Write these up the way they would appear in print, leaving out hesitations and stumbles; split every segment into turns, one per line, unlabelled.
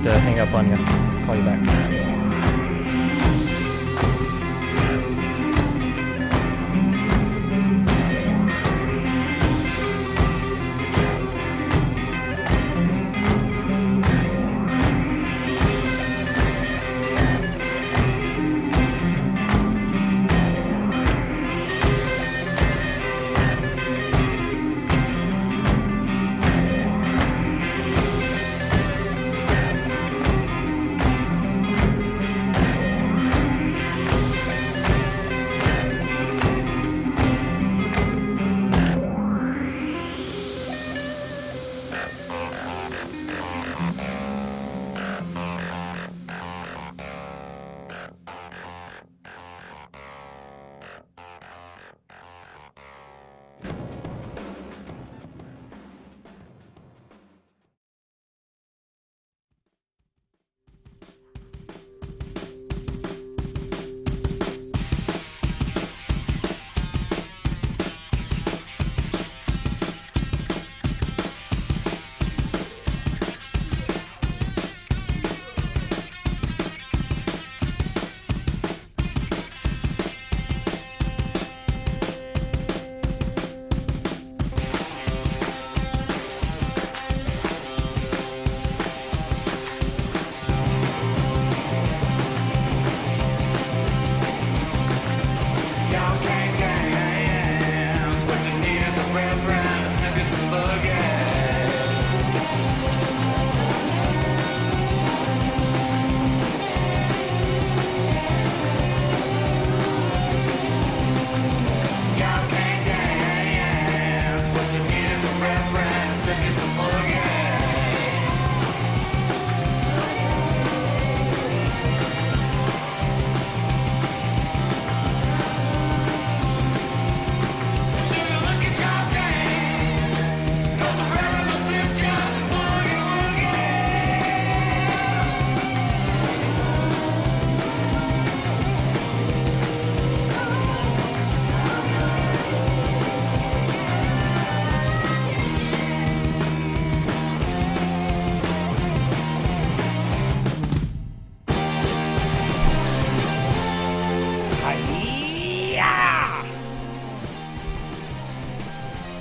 have to hang up on you. Call you back.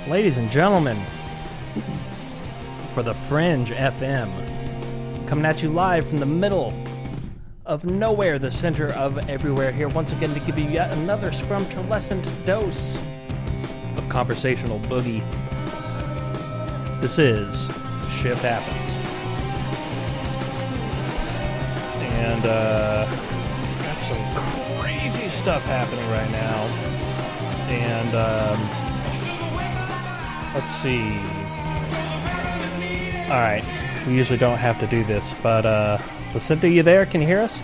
Ladies and gentlemen, for the Fringe FM, coming at you live from the middle of nowhere, the center of everywhere, here once again to give you yet another scrumptious dose of conversational boogie. This is Shit Happens. And, got some crazy stuff happening right now. And, let's see. Alright, we usually don't have to do this, but, Lucinda, you there? Can you hear us?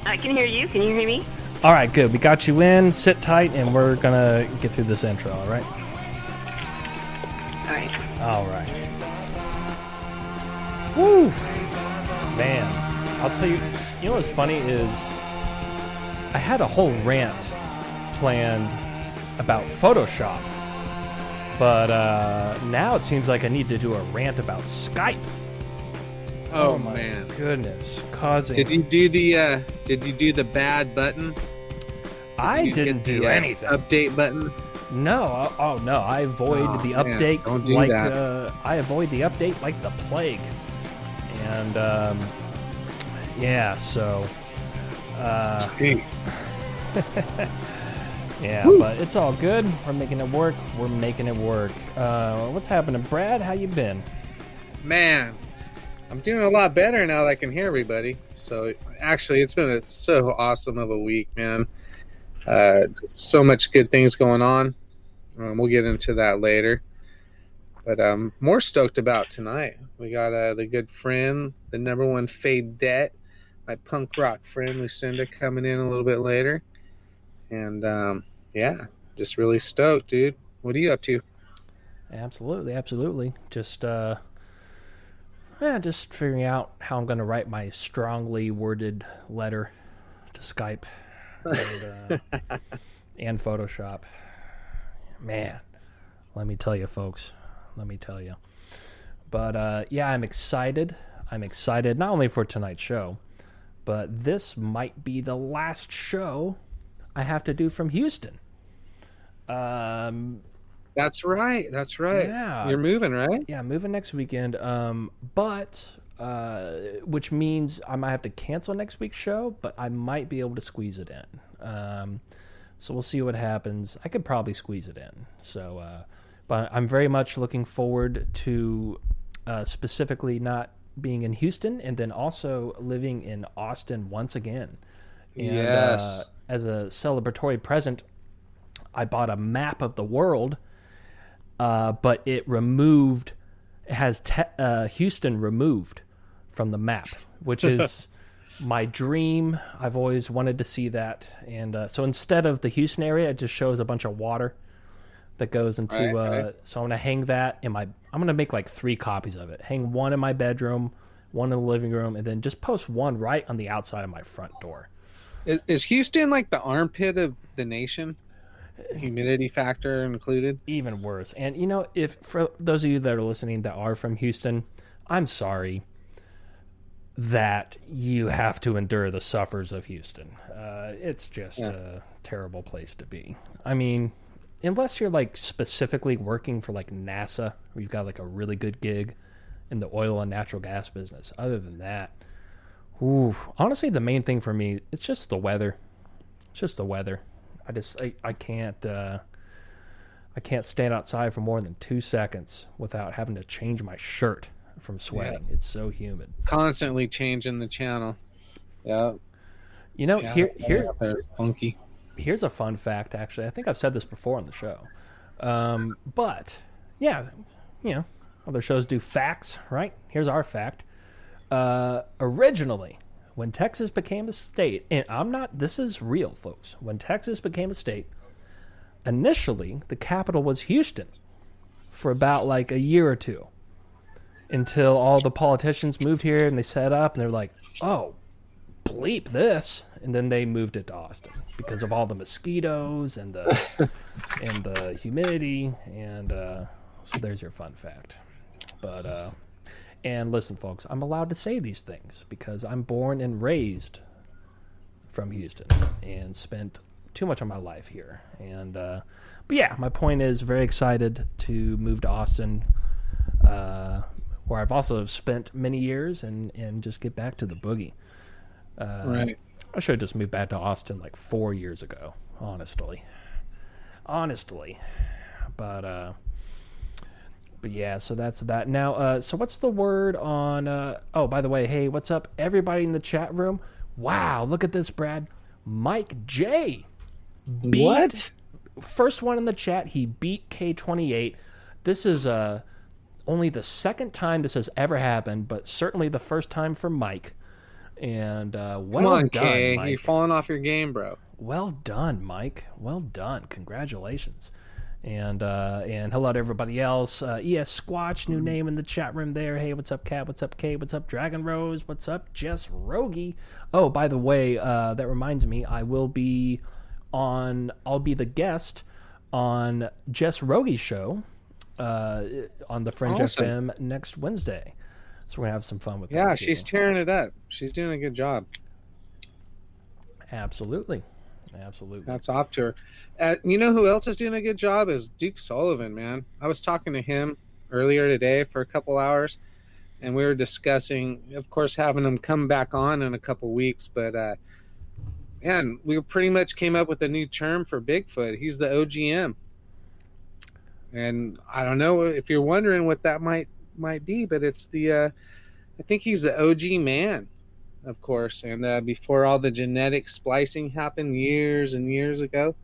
I can hear you. Can you hear me?
Alright, good. We got you in. Sit tight, and we're gonna get through this intro, alright?
Alright.
Alright. Woo! Man, I'll tell you, you know what's funny is I had a whole rant planned about Photoshop, but now it seems like I need to do a rant about Skype.
Oh
my
man,
goodness! Causing.
Did you do the bad button?
I didn't do anything.
Update button.
No. Oh no! I avoid the
man,
update
don't do
like
that.
I avoid the update like the plague. And yeah, so
Hey.
yeah,
Woo.
but it's all good. We're making it work. What's happening, Brad? How you been?
Man, I'm doing a lot better now that I can hear everybody. So actually, it's been so awesome of a week, man. So much good things going on. We'll get into that later. But I'm more stoked about tonight. We got the good friend, the number one Fadette, my punk rock friend Lucinda, coming in a little bit later. And yeah, just really stoked, dude. What are you up to?
Absolutely. Just just figuring out how I'm going to write my strongly worded letter to Skype and Photoshop. Man, let me tell you, folks. But yeah, I'm excited. I'm excited not only for tonight's show, but this might be the last show I have to do from Houston.
That's right.
Yeah.
You're moving, right?
Yeah, I'm moving next weekend. Which means I might have to cancel next week's show, but I might be able to squeeze it in. So we'll see what happens. I could probably squeeze it in. So, but I'm very much looking forward to specifically not being in Houston and then also living in Austin once again. And,
Yes.
As a celebratory present, I bought a map of the world, but it has Houston removed from the map, which is my dream. I've always wanted to see that. And so instead of the Houston area, it just shows a bunch of water that goes into,
Right.
so I'm going to hang that I'm going to make like 3 copies of it. Hang one in my bedroom, one in the living room, and then just post one right on the outside of my front door.
Is Houston like the armpit of the nation? Humidity factor included?
Even worse. And if for those of you that are listening that are from Houston, I'm sorry that you have to endure the suffers of Houston. It's just a terrible place to be. I mean, unless you're like specifically working for like NASA, where you've got like a really good gig in the oil and natural gas business. Other than that, honestly, the main thing for me, it's just the weather. It's just the weather. I can't stand outside for more than 2 seconds without having to change my shirt from sweating. It's so humid.
Constantly changing the channel. Yeah. Funky.
Here's a fun fact. Actually, I think I've said this before on the show. But yeah, other shows do facts, right? Here's our fact. Originally, when Texas became a state, and this is real, folks. When Texas became a state, initially the capital was Houston for about like a year or two, until all the politicians moved here and they set up and they're like, oh, bleep this, and then they moved it to Austin because of all the mosquitoes and the humidity, and so there's your fun fact. But and listen, folks, I'm allowed to say these things because I'm born and raised from Houston and spent too much of my life here. And but yeah, my point is, very excited to move to Austin, where I've also spent many years, and just get back to the boogie.
Right.
I should have just moved back to Austin like 4 years ago, honestly. But yeah, so that's that. Now, so what's the word on... oh, by the way, hey, what's up, everybody in the chat room? Wow, look at this, Brad. Mike J.
What?
First one in the chat, he beat K28. This is only the second time this has ever happened, but certainly the first time for Mike. And well
Come on,
done,
Kay.
Mike.
You're falling off your game, bro.
Well done, Mike. Well done. Congratulations. And hello to everybody else. ES Squatch, new name in the chat room there. Hey, what's up, Cat? What's up, Kate? What's up, Dragon Rose? What's up, Jess Rogie? Oh, by the way, that reminds me, I'll be the guest on Jess Rogie's show on the Fringe FM next Wednesday. So we're going to have some fun with that.
Yeah, she's tearing it up. She's doing a good job.
Absolutely.
That's off to her. You know who else is doing a good job is Duke Sullivan, man. I was talking to him earlier today for a couple hours, and we were discussing, of course, having him come back on in a couple weeks. But man, we pretty much came up with a new term for Bigfoot. He's the OGM, and I don't know if you're wondering what that might be, but it's the I think he's the OG man, of course, and before all the genetic splicing happened years and years ago.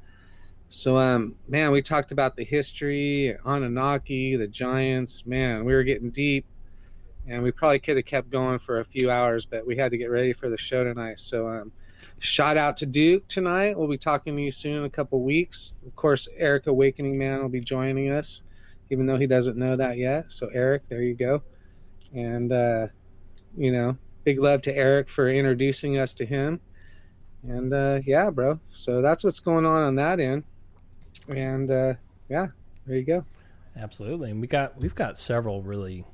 So man, we talked about the history, Anunnaki, the giants. Man, we were getting deep, and we probably could have kept going for a few hours, but we had to get ready for the show tonight. So shout out to Duke tonight. We'll be talking to you soon in a couple weeks. Of course, Eric Awakening Man will be joining us, even though he doesn't know that yet. So Eric, there you go. And big love to Eric for introducing us to him. And yeah, bro. So that's what's going on that end. And yeah, there you go.
Absolutely. And we've got several really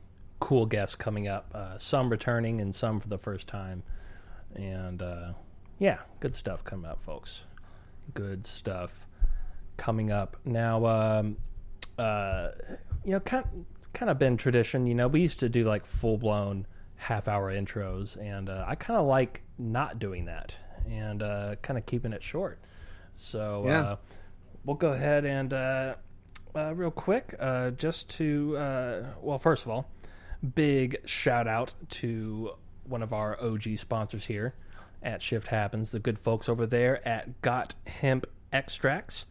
cool guests coming up. Some returning and some for the first time. And yeah, good stuff coming up, folks. Good stuff coming up. Now, kind of been tradition. We used to do like full-blown half-hour intros, and I kind of like not doing that and kind of keeping it short. So we'll go ahead and real quick, just to first of all, big shout out to one of our OG sponsors here at Shift Happens, the good folks over there at Got Hemp Extracts.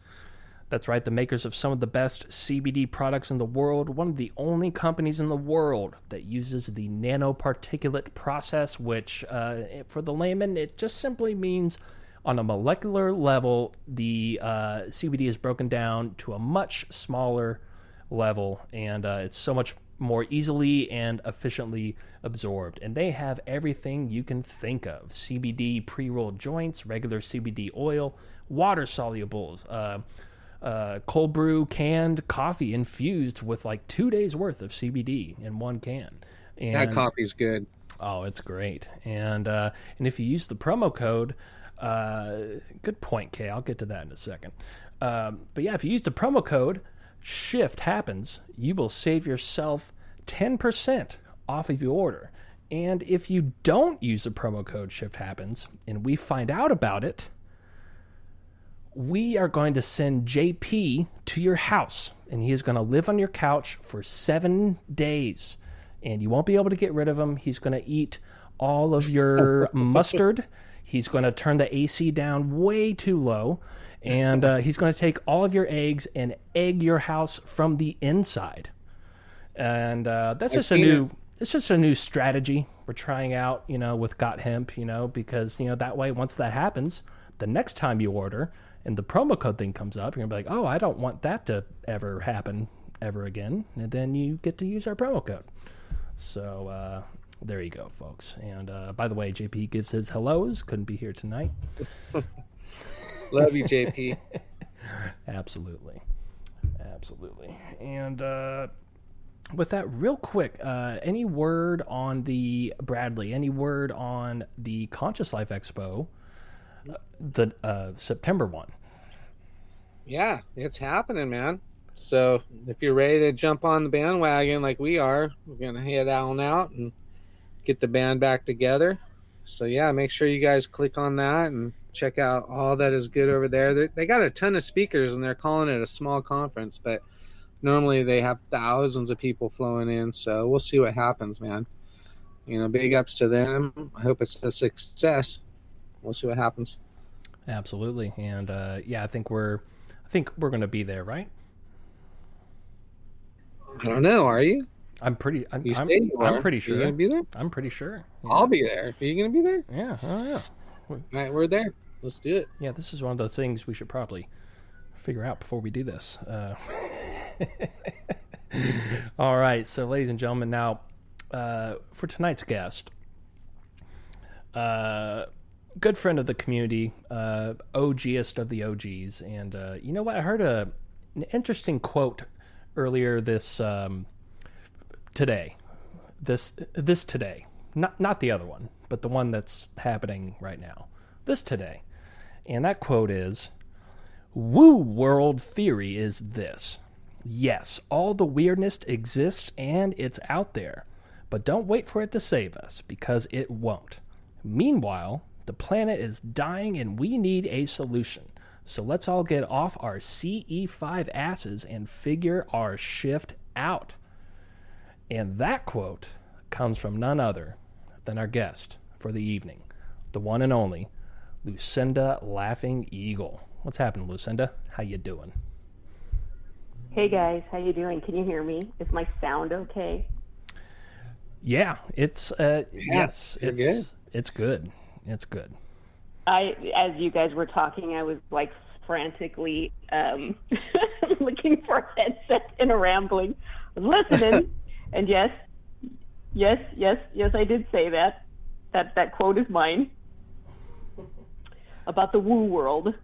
That's right, the makers of some of the best CBD products in the world, one of the only companies in the world that uses the nanoparticulate process, which for the layman, it just simply means on a molecular level, the CBD is broken down to a much smaller level, and it's so much more easily and efficiently absorbed. And they have everything you can think of: CBD pre-rolled joints, regular CBD oil, water solubles, cold brew canned coffee infused with like 2 days worth of CBD in one can. And
that coffee's good.
Oh, it's great. And if you use the promo code, good point, Kay. I'll get to that in a second. But yeah, if you use the promo code Shift Happens, you will save yourself 10% off of your order. And if you don't use the promo code Shift Happens and we find out about it, we are going to send JP to your house, and he is going to live on your couch for 7 days, and you won't be able to get rid of him. He's going to eat all of your mustard. He's going to turn the AC down way too low, and he's going to take all of your eggs and egg your house from the inside. And that's just it's just a new strategy we're trying out, with Got Hemp, because, that way, once that happens, the next time you order and the promo code thing comes up, you're going to be like, oh, I don't want that to ever happen ever again. And then you get to use our promo code. So there you go, folks. And by the way, JP gives his hellos. Couldn't be here tonight.
Love you, JP.
Absolutely. And with that, real quick, any word on the Bradley? Any word on the Conscious Life Expo? The September one.
Yeah, it's happening, man. So if you're ready to jump on the bandwagon like we are, we're going to head on out and get the band back together. So yeah, make sure you guys click on that and check out all that is good over there. They got a ton of speakers, and they're calling it a small conference, but normally they have thousands of people flowing in. So we'll see what happens, man. Big ups to them. I hope it's a success. We'll see what happens.
Absolutely. And I think we're going to be there, right?
I don't know. Are you?
I'm pretty sure.
Are you gonna be there?
I'm pretty sure. Yeah.
I'll be there. Are you gonna be there?
Yeah. Oh yeah.
All right, we're there. Let's do it.
Yeah, this is one of those things we should probably figure out before we do this. All right. So, ladies and gentlemen, now for tonight's guest, good friend of the community, OGest of the OGs. And you know what? I heard an interesting quote earlier this today. This today. Not the other one, but the one that's happening right now. This today. And that quote is, "Woo world theory is this. Yes, all the weirdness exists and it's out there, but don't wait for it to save us, because it won't. Meanwhile, the planet is dying and we need a solution. So let's all get off our CE5 asses and figure our shift out." And that quote comes from none other than our guest for the evening, the one and only Lucinda Laughing Eagle. What's happening, Lucinda? How you doing?
Hey guys, how you doing? Can you hear me? Is my sound okay?
Yeah, it's yes,
it's
good. It's good. It's good.
As you guys were talking, I was like frantically looking for a headset and rambling. I was listening, and yes, I did say that. That quote is mine about the woo world,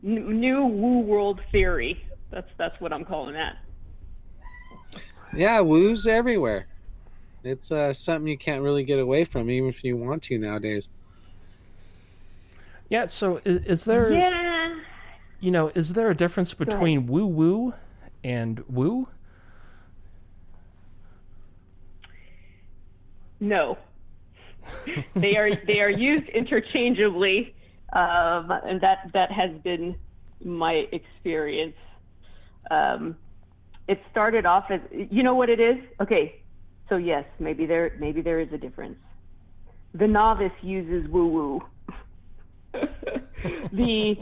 new woo world theory. That's what I'm calling that.
Yeah, woo's everywhere. It's something you can't really get away from, even if you want to nowadays.
Yeah. So is there,
Yeah.
is there a difference between woo woo and woo?
No. they are used interchangeably, and that has been my experience. It started off as, you know what it is? Okay, so yes, maybe there is a difference. The novice uses woo woo. the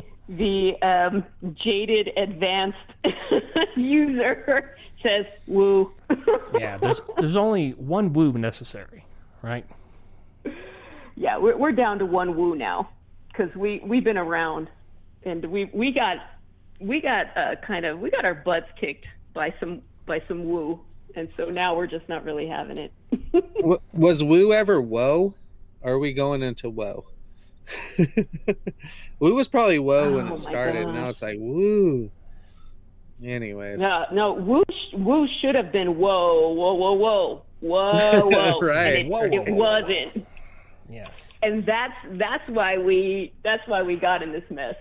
jaded advanced user says woo.
Yeah, there's only one woo necessary, right?
Yeah, we're down to one woo now, because we've been around, and we got our butts kicked by some woo, and so now we're just not really having it.
Was woo ever woe? Or are we going into woe? Woo was probably woe when it started. Now it's like woo. Anyways.
No, woo should have been whoa, whoa, whoa, whoa, whoa, whoa.
Right.
And it wasn't.
Yes.
And that's why we got in this mess.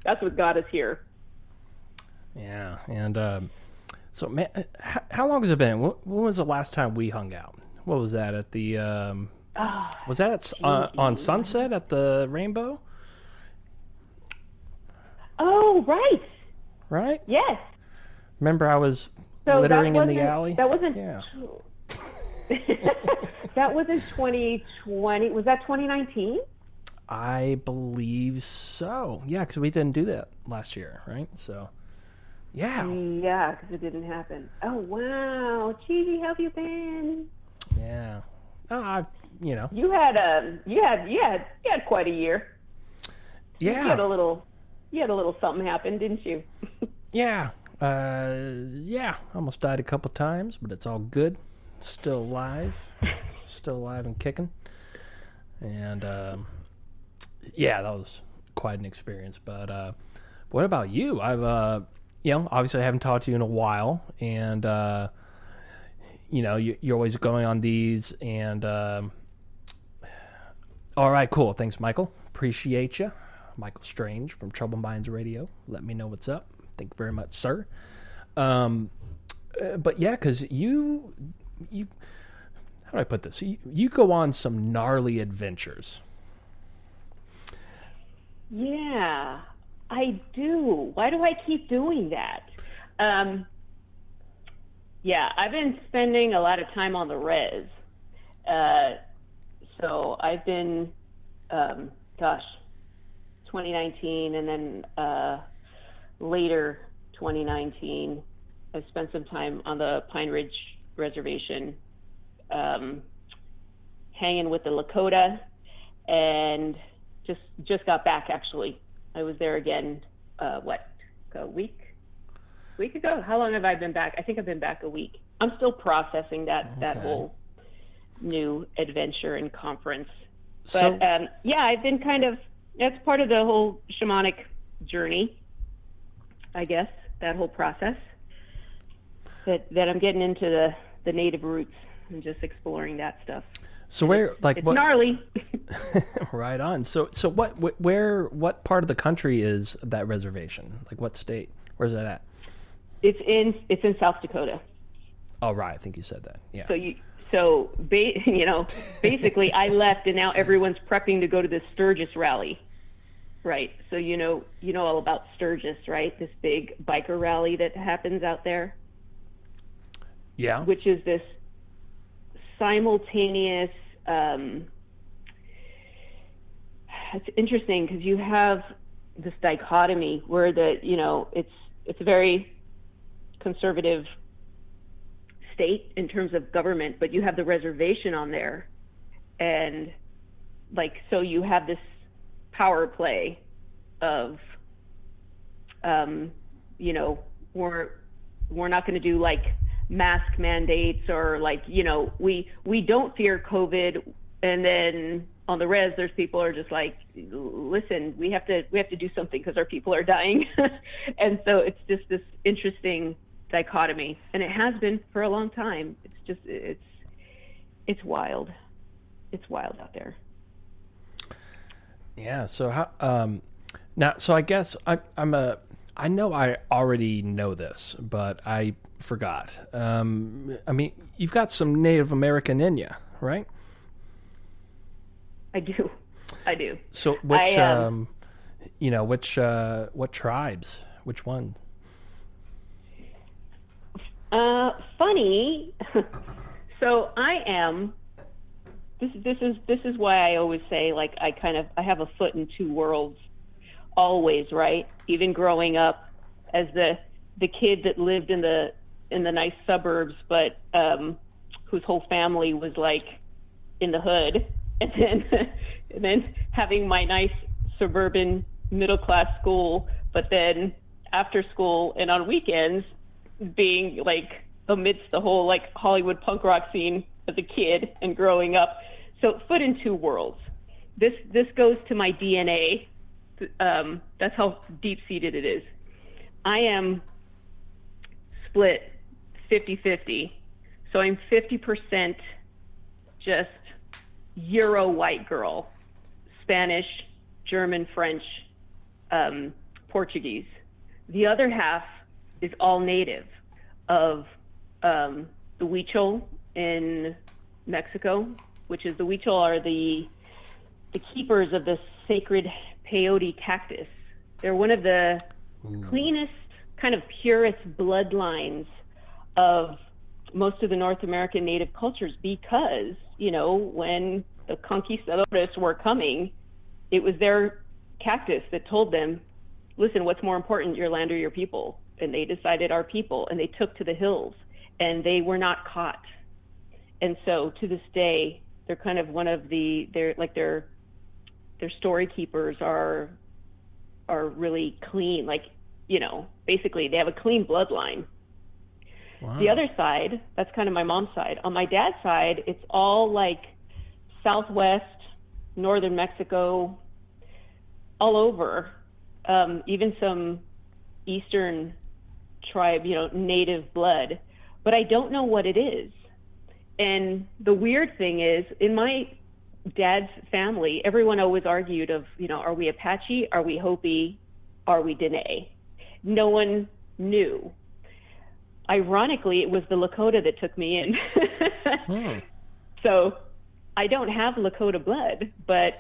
That's what got us here.
Yeah, and so man, how long has it been? When was the last time we hung out? What was that at the? Was that on Sunset at the Rainbow?
Oh, right.
Right.
Yes.
Remember, I was littering in the alley.
That wasn't.
Yeah.
That was in 2020. Was that 2019?
I believe so. Yeah, because we didn't do that last year, right? So, yeah.
Yeah, because it didn't happen. Oh wow, Gigi, how have you been?
Yeah. Oh,
You had quite a year.
Yeah.
You had a little something happen, didn't you?
Yeah. Yeah. Almost died a couple times, but it's all good. Still alive. Still alive and kicking. And yeah, that was quite an experience. But what about you? I've obviously I haven't talked to you in a while, and you're always going on these. And all right, cool. Thanks, Michael. Appreciate you. Michael Strange from Troubled Minds Radio. Let me know what's up. Thank you very much, sir. But yeah, because you how do I put this? You go on some gnarly adventures.
Yeah, I do. Why do I keep doing that? Yeah, I've been spending a lot of time on the res. So I've been, 2019, and then later 2019, I spent some time on the Pine Ridge Reservation, hanging with the Lakota, and just got back. Actually, I was there again. A week ago? How long have I been back? I think I've been back a week. I'm still processing that whole new adventure and conference. But yeah, I've been that's part of the whole shamanic journey, I guess, that whole process. That I'm getting into the native roots and just exploring that stuff.
So where,
it's gnarly.
Right on. So what part of the country is that reservation? Like what state? Where's that at?
It's in South Dakota.
Oh, right. I think you said that. Yeah.
Basically, I left, and now everyone's prepping to go to this Sturgis rally, right? So you know all about Sturgis, right? This big biker rally that happens out there.
Yeah.
Which is this simultaneous. It's interesting because you have this dichotomy where it's a very conservative state in terms of government, but you have the reservation on there, and so you have this power play of we're not going to do mask mandates, or we don't fear COVID, and then on the res there's people are just listen, we have to do something because our people are dying. And so it's just this interesting dichotomy, and it has been for a long time. It's just it's wild. It's wild out there.
Yeah. So how? Now, so I guess I know I already know this, but I forgot. I mean, you've got some Native American in you, right?
I do.
So which, what tribes? Which one?
Funny. So I am. This is why I always say, like, I have a foot in two worlds, always, right? Even growing up as the kid that lived in the nice suburbs, but whose whole family was like in the hood, and then having my nice suburban middle class school, but then after school and on weekends being like amidst the whole like Hollywood punk rock scene as a kid and growing up. So foot in two worlds. This goes to my DNA. That's how deep seated it is. I am split 50-50. So I'm 50% just Euro white girl, Spanish, German, French, Portuguese. The other half is all native of the Huichol in Mexico, which is the Huichol are the keepers of the sacred peyote cactus. They're one of the cleanest, kind of purest bloodlines of most of the North American native cultures because, when the conquistadores were coming, it was their cactus that told them, listen, what's more important, your land or your people? And they decided our people, and they took to the hills, and they were not caught. And so to this day, they're kind of one of their story keepers are really clean. Like, basically they have a clean bloodline. Wow. The other side, that's kind of my mom's side. On my dad's side, it's all like Southwest, Northern Mexico, all over, even some Eastern tribe, native blood, but I don't know what it is. And the weird thing is, in my dad's family, everyone always argued of, are we Apache? Are we Hopi? Are we Dene? No one knew. Ironically, it was the Lakota that took me in. So I don't have Lakota blood, but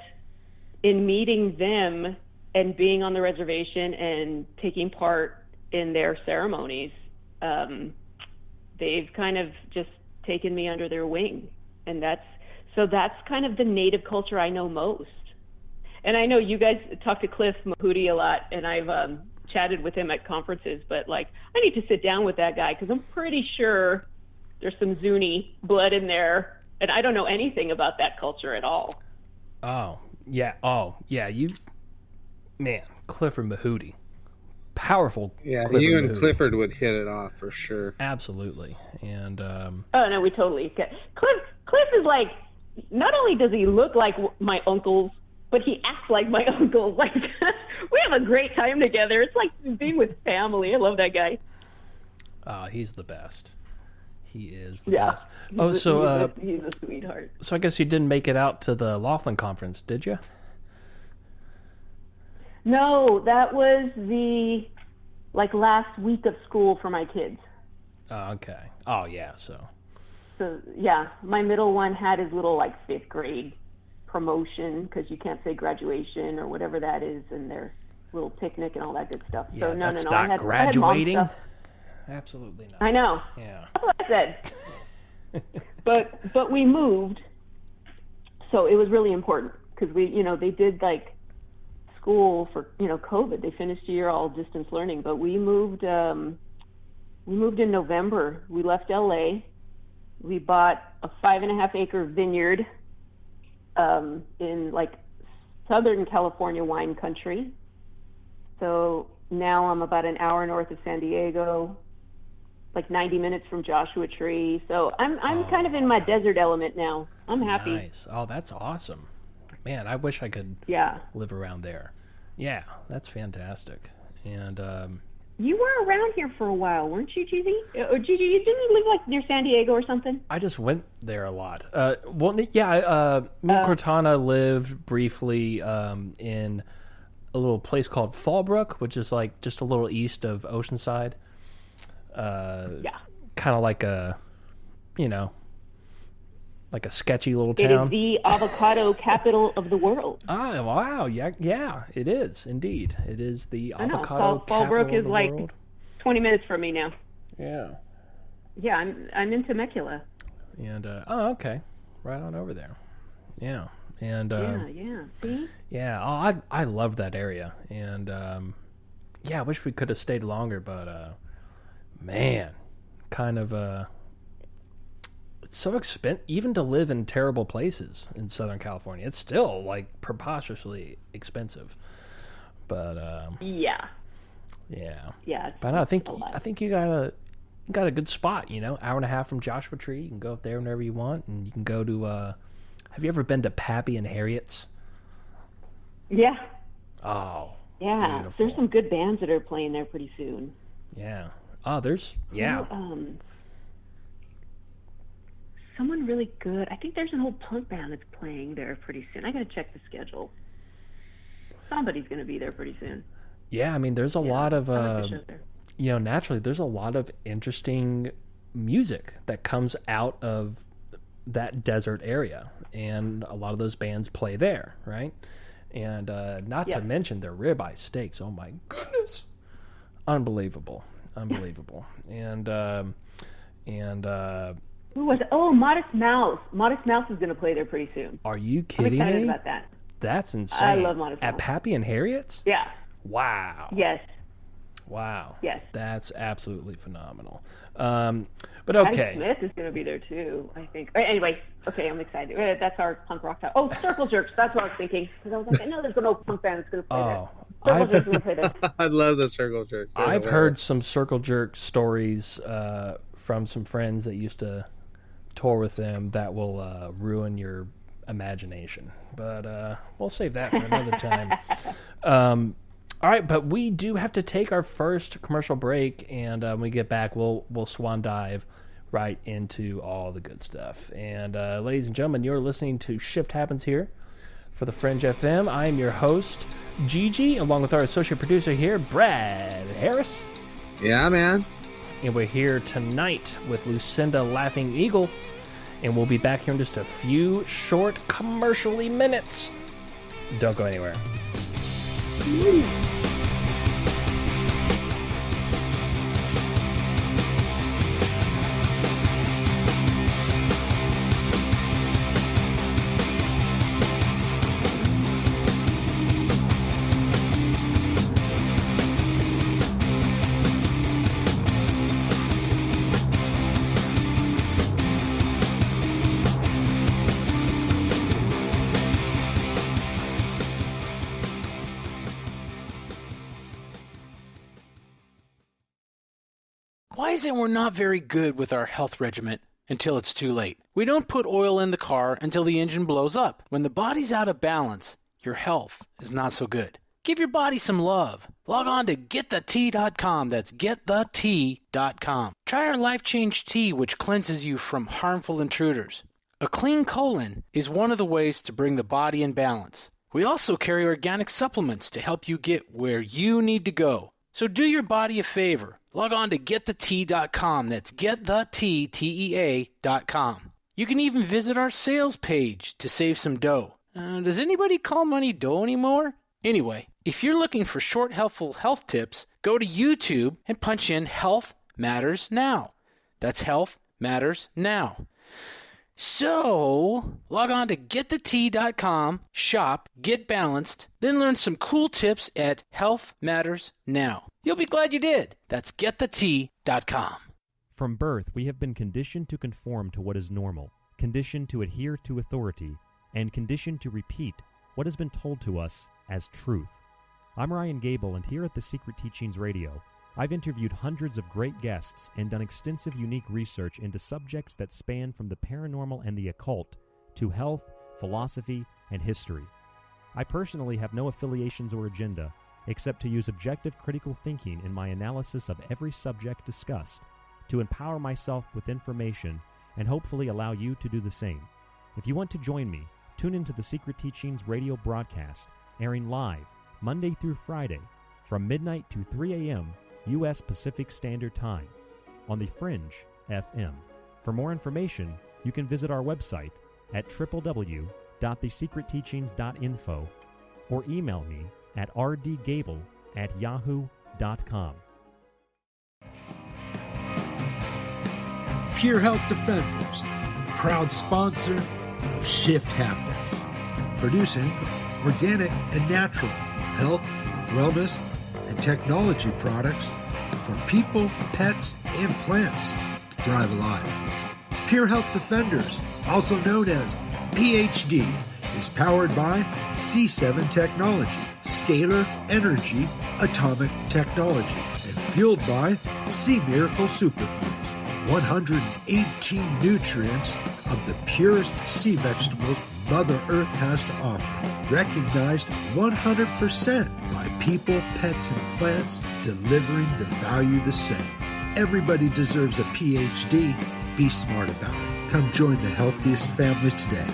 in meeting them and being on the reservation and taking part in their ceremonies, they've kind of just taken me under their wing. And that's kind of the native culture I know most. And I know you guys talk to Cliff Mahudi a lot, and I've chatted with him at conferences, but like, I need to sit down with that guy because I'm pretty sure there's some Zuni blood in there, and I don't know anything about that culture at all.
Oh, yeah. Clifford Mahudi. Powerful.
Yeah,
Clifford
you
Mahudi.
and Clifford would hit it off for sure.
Absolutely. And
oh no, we totally get. Cliff is like, not only does he look like my uncles, but he acts like my uncles. Like, we have a great time together. It's like being with family. I love that guy.
He's the best. He is the best. He's
a sweetheart.
So I guess you didn't make it out to the Laughlin conference, did you?
No, that was the last week of school for my kids.
Oh, okay. Oh, yeah. So
yeah, my middle one had his little 5th grade promotion, because you can't say graduation or whatever that is, and their little picnic and all that good stuff.
Yeah,
so no,
that's
no.
not graduating.
I had mom stuff.
Absolutely not.
I know.
Yeah.
That's what I said. but we moved, so it was really important because they did school for COVID. They finished a year all distance learning, but we moved in November. We left LA. We bought a 5.5 acre vineyard in Southern California wine country. So now I'm about an hour north of San Diego, 90 minutes from Joshua Tree. So I'm kind of in my desert element now. I'm happy.
Nice. Oh, that's awesome. Man, I wish I could live around there. Yeah, that's fantastic. And
You were around here for a while, weren't you, Gigi? Or Gigi, you didn't live like near San Diego or something?
I just went there a lot. Me and Cortana lived briefly in a little place called Fallbrook, which is like just a little east of Oceanside. Kind of like a, like a sketchy little town.
It is the avocado capital of the world.
Ah, wow. Yeah, it is, indeed. It is the avocado capital
Fallbrook
of the
is
world.
20 minutes from me now.
Yeah.
Yeah, I'm in Temecula.
And, okay. Right on over there. Yeah. And,
See?
yeah, I love that area. And, I wish we could have stayed longer, but, man, kind of, it's so expensive, even to live in terrible places in Southern California. It's still like preposterously expensive, but yeah. But no, I think you got a good spot. Hour and a half from Joshua Tree. You can go up there whenever you want, and you can go to. Have you ever been to Pappy and Harriet's?
Yeah.
Oh.
Yeah,
beautiful.
There's some good bands that are playing there pretty soon.
Yeah. Oh, there's
someone really good. I think there's an old punk band that's playing there pretty soon. I got to check the schedule. Somebody's going to be there pretty soon.
Yeah, I mean, there's a lot of, naturally, there's a lot of interesting music that comes out of that desert area, and a lot of those bands play there, right? And not to mention their ribeye steaks. Oh my goodness, unbelievable. And
who was it? Oh, Modest Mouse. Modest Mouse is going to play there pretty soon.
Are you kidding me?
I'm excited about that.
That's insane.
I love Modest Mouse.
At Pappy and Harriet's?
Yeah.
Wow.
Yes.
Wow.
Yes.
That's absolutely phenomenal. But okay.
Patty Smith is going to be there too, I think. Anyway, okay, I'm excited. That's our punk rock time. Oh, Circle Jerks. That's what I was thinking. Because I was like, I know there's an old punk band that's going to play there. Circle Jerks is going to play there.
I love the Circle Jerks.
I've heard some Circle Jerk stories from some friends that used to tour with them that will ruin your imagination. But we'll save that for another time. All right, but we do have to take our first commercial break, and when we get back, we'll swan dive right into all the good stuff. And ladies and gentlemen, you're listening to Shift Happens here for the Fringe FM. I am your host, Gigi, along with our associate producer here, Brad Harris.
Yeah, man.
And we're here tonight with Lucinda Laughing Eagle, and we'll be back here in just a few short commercially minutes. Don't go anywhere.
Why is it we're not very good with our health regimen until it's too late? We don't put oil in the car until the engine blows up. When the body's out of balance, your health is not so good. Give your body some love. Log on to GetTheT.com. That's GetTheT.com. Try our Life Change Tea, which cleanses you from harmful intruders. A clean colon is one of the ways to bring the body in balance. We also carry organic supplements to help you get where you need to go. So do your body a favor. Log on to GetTheT.com. That's GetTheT.com. You can even visit our sales page to save some dough. Does anybody call money dough anymore? Anyway, if you're looking for short, helpful health tips, go to YouTube and punch in Health Matters Now. That's Health Matters Now. So, log on to GetTheT.com, shop, get balanced, then learn some cool tips at Health Matters Now. You'll be glad you did. That's GetTheT.com.
From birth, we have been conditioned to conform to what is normal, conditioned to adhere to authority, and conditioned to repeat what has been told to us as truth. I'm Ryan Gable, and here at The Secret Teachings Radio, I've interviewed hundreds of great guests and done extensive unique research into subjects that span from the paranormal and the occult to health, philosophy, and history. I personally have no affiliations or agenda, except to use objective critical thinking in my analysis of every subject discussed, to empower myself with information and hopefully allow you to do the same. If you want to join me, tune into the Secret Teachings radio broadcast, airing live Monday through Friday from midnight to 3 a.m. U.S. Pacific Standard Time on the Fringe FM. For more information, you can visit our website at www.thesecretteachings.info or email me at rdgable@yahoo.com.
Pure Health Defenders, proud sponsor of Shift Happens, producing organic and natural health, wellness, and technology products for people, pets, and plants to thrive alive. Pure Health Defenders, also known as PhD, is powered by C7 Technology, Scalar Energy Atomic Technology, and fueled by Sea Miracle Superfoods. 118 nutrients of the purest sea vegetables Mother Earth has to offer. Recognized 100% by people, pets, and plants, delivering the value the same. Everybody deserves a PhD. Be smart about it. Come join the healthiest family today.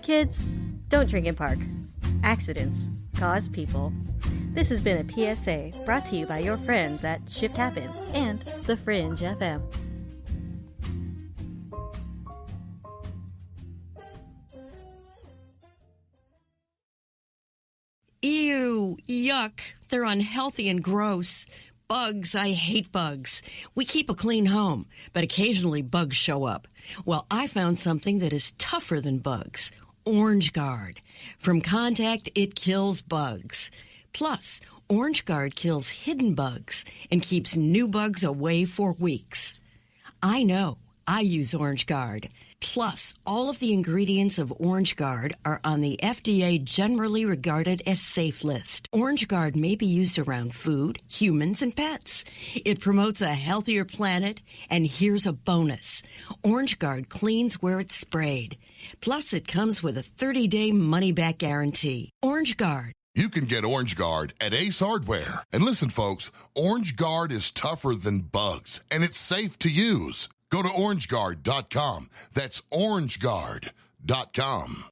Kids, don't drink and park. Accidents cause people. This has been a PSA brought to you by your friends at Shift Happens and The Fringe FM.
Ew, yuck. They're unhealthy and gross. Bugs, I hate bugs. We keep a clean home, but occasionally bugs show up. Well, I found something that is tougher than bugs. Orange Guard. From contact, it kills bugs. Plus, Orange Guard kills hidden bugs and keeps new bugs away for weeks. I know. I use Orange Guard. Plus, all of the ingredients of Orange Guard are on the FDA generally regarded as safe list. Orange Guard may be used around food, humans, and pets. It promotes a healthier planet, and here's a bonus. Orange Guard cleans where it's sprayed. Plus, it comes with a 30-day money-back guarantee. Orange Guard.
You can get Orange Guard at Ace Hardware. And listen, folks, Orange Guard is tougher than bugs, and it's safe to use. Go to orangeguard.com. That's orangeguard.com.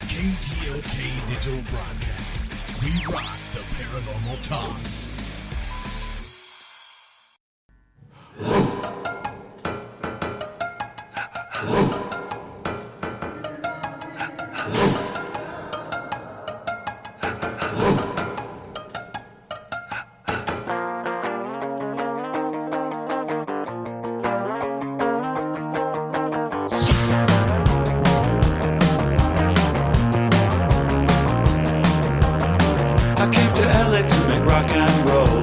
KTLK Digital Broadcasting. We rock the paranormal talk.
I came to LA to make rock and roll.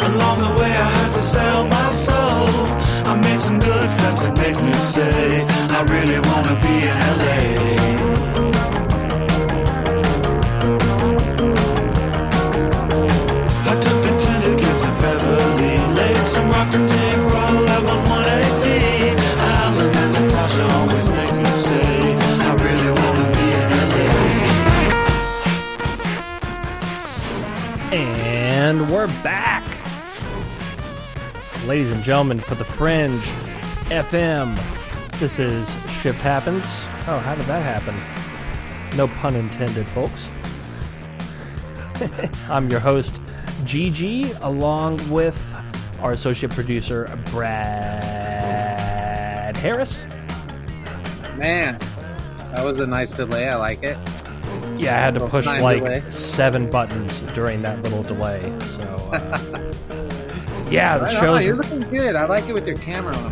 Along the way I had to sell my soul. I made some good friends that make me say I really wanna be in LA. I took the 10 to get to Beverly, laid some rock to tape, roll level 180. Alan and Natasha always make me say I really wanna be in LA.
And we're back, ladies and gentlemen, for the Fringe FM. This is Shift Happens. Oh, how did that happen? No pun intended, folks. I'm your host, Gigi, along with our associate producer, Brad Harris.
Man, that was a nice delay. I like it.
Yeah, I had to push
Time
like
delay.
7 buttons during that little delay. So, yeah, the
Right on,
show's...
you're looking good. I like it with your camera on.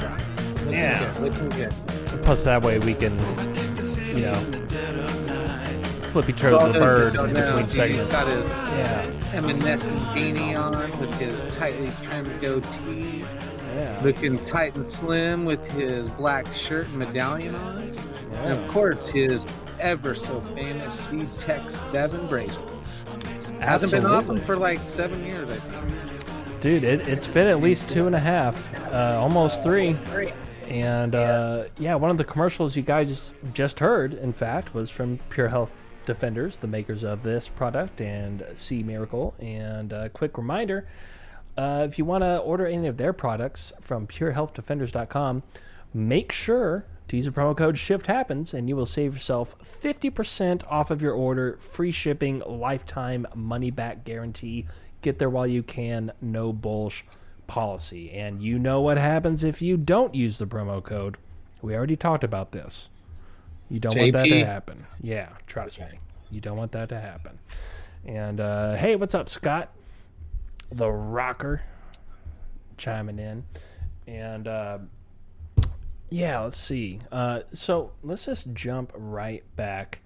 Looking good.
Plus, that way we can, you know, flip each other the birds in between segments.
He's got his
Yeah.
evanescent beanie on with his tightly trimmed goatee.
Yeah.
Looking tight and slim with his black shirt and medallion on. And of course, his ever so famous C-Tech 7 bracelet. Hasn't been off him for like 7 years, I think.
Dude, it's been at least 2.5, almost 3. And one of the commercials you guys just heard, in fact, was from Pure Health Defenders, the makers of this product and Sea Miracle. And a quick reminder, if you want to order any of their products from purehealthdefenders.com, make sure to use the promo code SHIFTHAPPENS, and you will save yourself 50% off of your order, free shipping, lifetime money-back guarantee. Get there while you can, no bullsh policy. And you know what happens if you don't use the promo code. We already talked about this. You don't want that to happen. Yeah, trust me. You don't want that to happen. And, hey, what's up, Scott? The Rocker chiming in. And, let's see. So let's just jump right back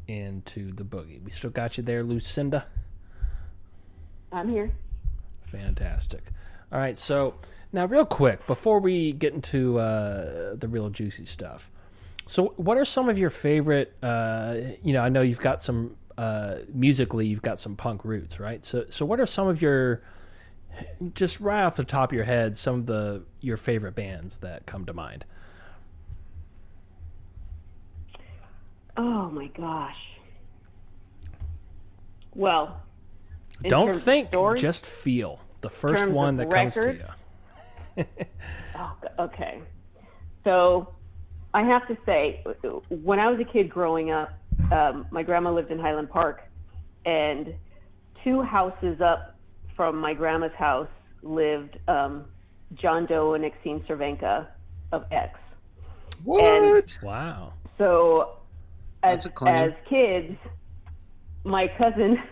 into the boogie. We still got you there, Lucinda?
I'm here.
Fantastic. All right, so now real quick, before we get into the real juicy stuff, so what are some of your favorite, I know you've got some, musically you've got some punk roots, right? So what are some of your, just right off the top of your head, some of your favorite bands that come to mind?
Oh my gosh. Well,
don't think, just feel. The first one that comes to you.
Okay. So I have to say, when I was a kid growing up, my grandma lived in Highland Park, and 2 houses up from my grandma's house lived John Doe and Exene Cervenka of X.
What?
And
wow.
So as kids, my cousin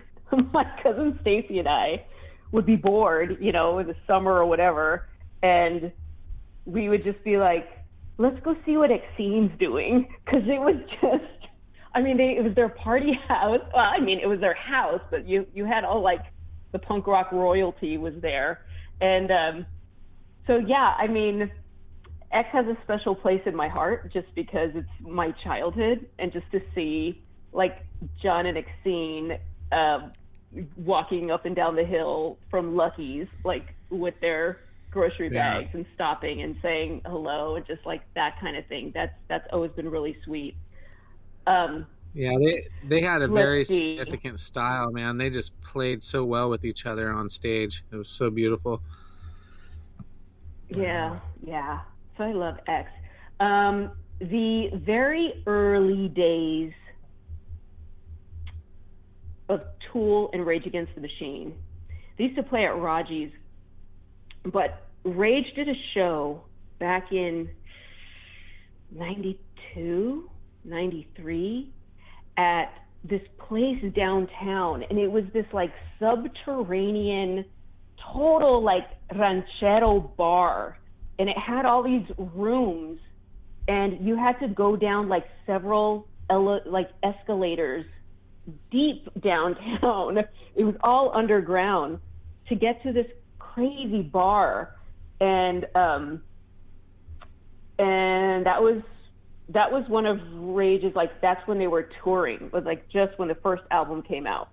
Stacy and I would be bored, in the summer or whatever, and we would just be like, let's go see what Exene's doing, because it was just, it was their party house. Well, it was their house, but you had all, like, the punk rock royalty was there. And X has a special place in my heart just because it's my childhood, and just to see, like, John and Exene walking up and down the hill from Lucky's, like, with their grocery bags and stopping and saying hello, and just like that kind of thing. That's always been really sweet.
They had a very significant style, man. They just played so well with each other on stage. It was so beautiful.
Yeah. So I love X. The very early days of Tool and Rage Against the Machine. They used to play at Raji's, but Rage did a show back in 92, 93 at this place downtown, and it was this like subterranean, total like ranchero bar, and it had all these rooms, and you had to go down like several escalators deep downtown. It was all underground to get to this crazy bar, and that was one of Rage's, like, that's when they were touring, was like just when the first album came out,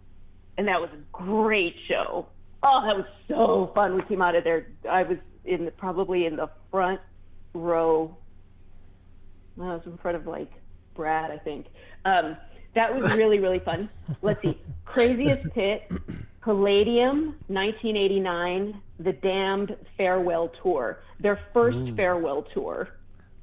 and that was a great show. Oh, that was so fun. We came out of there, I was probably in the front row. I was in front of like Brad, I think. That was really, really fun. Let's see. Craziest Pit, Palladium, 1989, The Damned Farewell Tour. Their first farewell tour.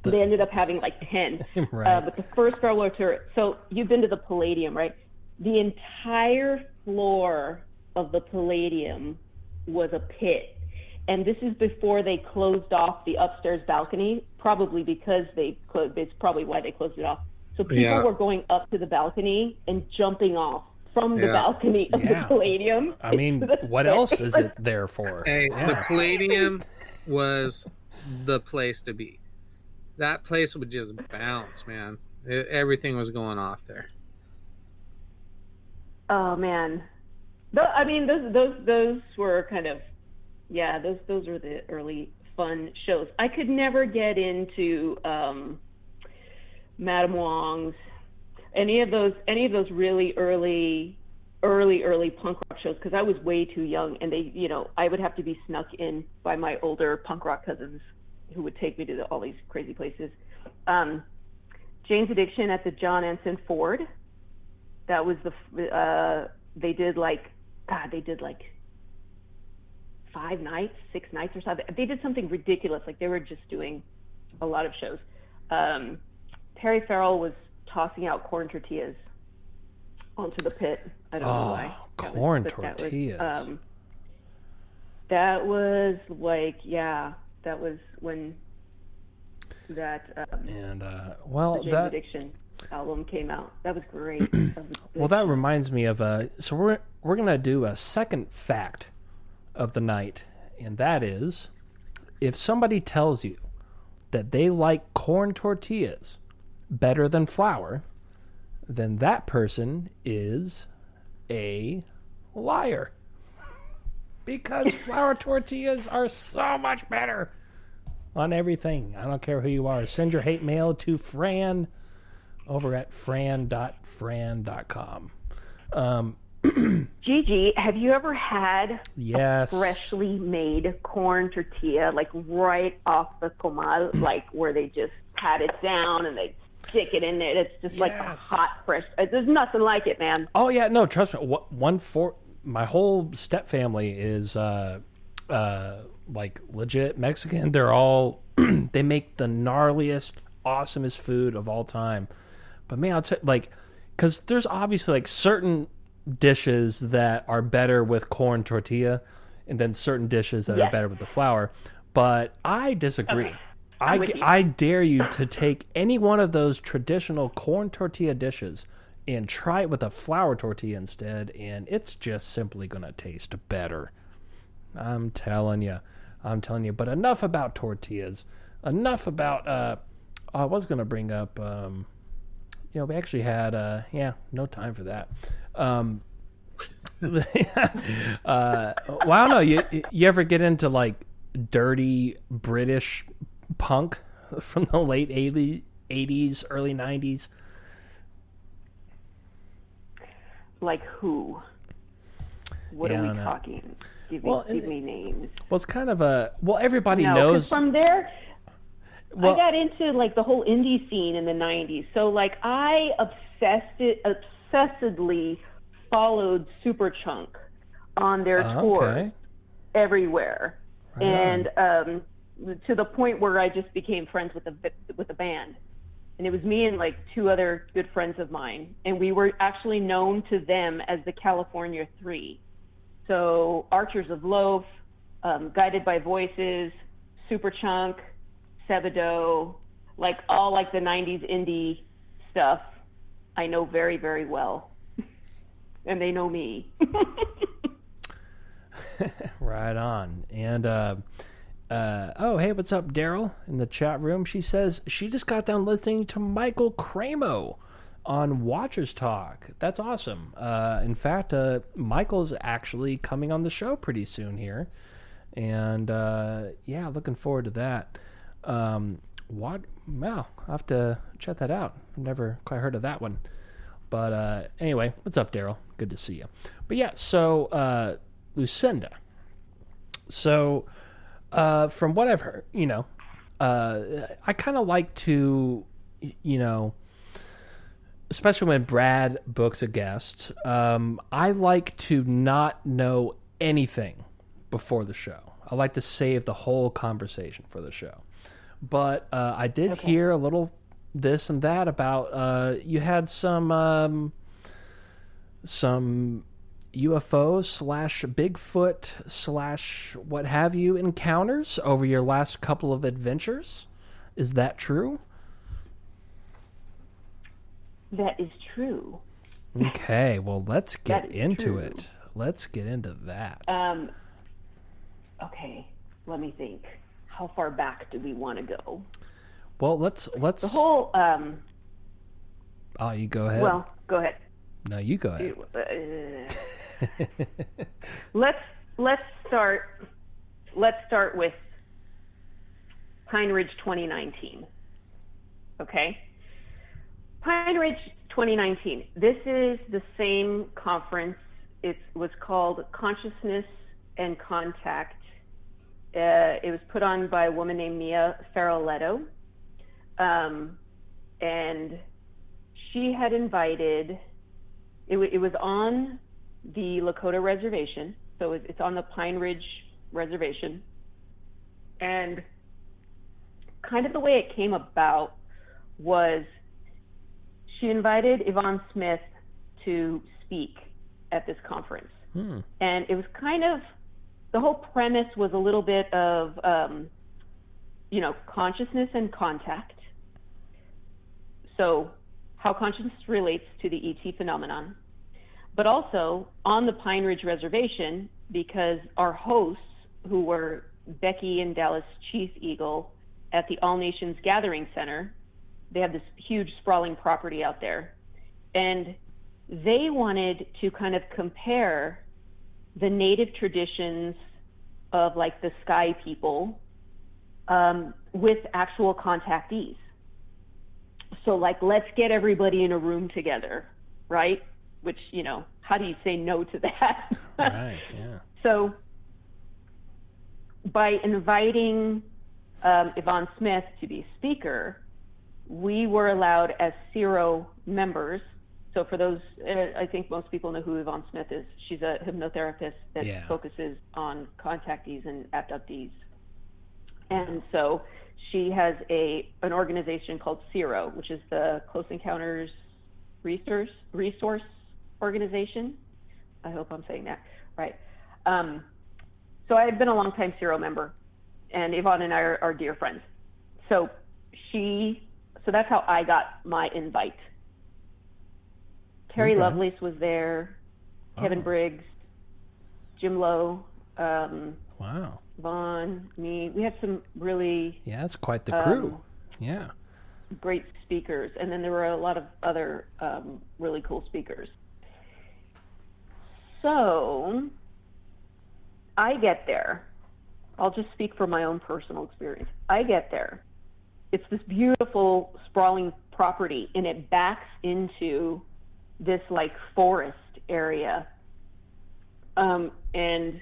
They ended up having like 10.
Right.
But the first farewell tour, so you've been to the Palladium, right? The entire floor of the Palladium was a pit. And this is before they closed off the upstairs balcony, probably because it's probably why they closed it off. So people were going up to the balcony and jumping off from the balcony of the Palladium.
What else is it there for?
Hey, the Palladium was the place to be. That place would just bounce, man. Everything was going off there.
Oh man, those were kind of, those were the early fun shows. I could never get into Madame Wong's, any of those really early punk rock shows, because I was way too young, and I would have to be snuck in by my older punk rock cousins who would take me to all these crazy places. Jane's Addiction at the John Ensign Ford. That was they did like 5 nights, 6 nights or something. They did something ridiculous. Like they were just doing a lot of shows. Perry Farrell was tossing out corn tortillas onto the pit. I don't know why.
Corn tortillas.
That was like, that was when that
well,
the Jane's Addiction album came out. That was great.
Well, that reminds me of so we're gonna do a second fact of the night, and that is, if somebody tells you that they like corn tortillas better than flour, then that person is a liar. Because flour tortillas are so much better on everything. I don't care who you are. Send your hate mail to Fran over at fran.fran.com.
Gigi, have you ever had
yes.
a freshly made corn tortilla, like right off the comal, like where they just pat it down and they stick it in there? It's just like a hot, fresh. There's nothing like it, man.
Oh, yeah. No, trust me. My whole step family is like legit Mexican. They're all, they make the gnarliest, awesomest food of all time. But man, I'll tell you, like, because there's obviously like certain dishes that are better with corn tortilla and then certain dishes that are better with the flour. But I disagree. Okay. I dare you to take any one of those traditional corn tortilla dishes and try it with a flour tortilla instead, and it's just simply going to taste better. I'm telling you. But enough about tortillas. Enough about, I was going to bring up, we actually had, no time for that. Well, I don't know. You ever get into like dirty British punk from the late 80s, early 90s?
Like who? What are we talking? Give me names.
Well, it's kind of everybody
knows. 'Cause from there, I got into like the whole indie scene in the 90s. So like I obsessedly followed Superchunk on their tours everywhere. And to the point where I just became friends with the band. And it was me and like 2 other good friends of mine. And we were actually known to them as the California Three. So Archers of Loaf, Guided by Voices, Superchunk, Sebadoh, like all like the 90s indie stuff I know very, very well. And they know me.
Right on. And hey, what's up, Daryl, in the chat room? She says she just got done listening to Michael Cramo on Watchers Talk. That's awesome. In fact, Michael's actually coming on the show pretty soon here. And looking forward to that. I'll have to check that out. I've never quite heard of that one. But anyway, what's up, Daryl? Good to see you. But yeah, so Lucinda. So from what I've heard, I kind of like to, especially when Brad books a guest, I like to not know anything before the show. I like to save the whole conversation for the show. But I did hear a little this and that about you had some UFO / Bigfoot / what have you encounters over your last couple of adventures. Is that true?
That is true.
Okay, well, let's get into it. Let's get into that.
Okay, let me think. How far back do we want to go?
Well, let's
the whole
Oh, you go ahead.
Well, go ahead.
No, you go ahead.
Let's start with Pine Ridge 2019. Okay? Pine Ridge 2019. This is the same conference. It was called Consciousness and Contact It was put on by a woman named Mia Farrelletto. And she had invited, it was on the Lakota Reservation. So it's on the Pine Ridge Reservation. And kind of the way it came about was she invited Yvonne Smith to speak at this conference. And it was kind of, the whole premise was a little bit of, consciousness and contact. So how consciousness relates to the ET phenomenon, but also on the Pine Ridge Reservation, because our hosts, who were Becky and Dallas Chief Eagle at the All Nations Gathering Center, they have this huge sprawling property out there. And they wanted to kind of compare the native traditions of like the sky people with actual contactees. So like, let's get everybody in a room together, right? Which, how do you say no to that?
Right, yeah.
So by inviting Yvonne Smith to be speaker, we were allowed as CERO members. So for those, I think most people know who Yvonne Smith is. She's a hypnotherapist that focuses on contactees and abductees. And so she has an organization called CERO, which is the Close Encounters Resource Organization. I hope I'm saying that right. So I had been a longtime CERO member, and Yvonne and I are dear friends. So that's how I got my invite. Terry Lovelace was there, Kevin Briggs, Jim Lowe,
wow,
Vaughn, me. We had some really
that's quite the crew.
Great speakers, and then there were a lot of other really cool speakers. So I get there. I'll just speak from my own personal experience. I get there. It's this beautiful sprawling property, and it backs into this like forest area. And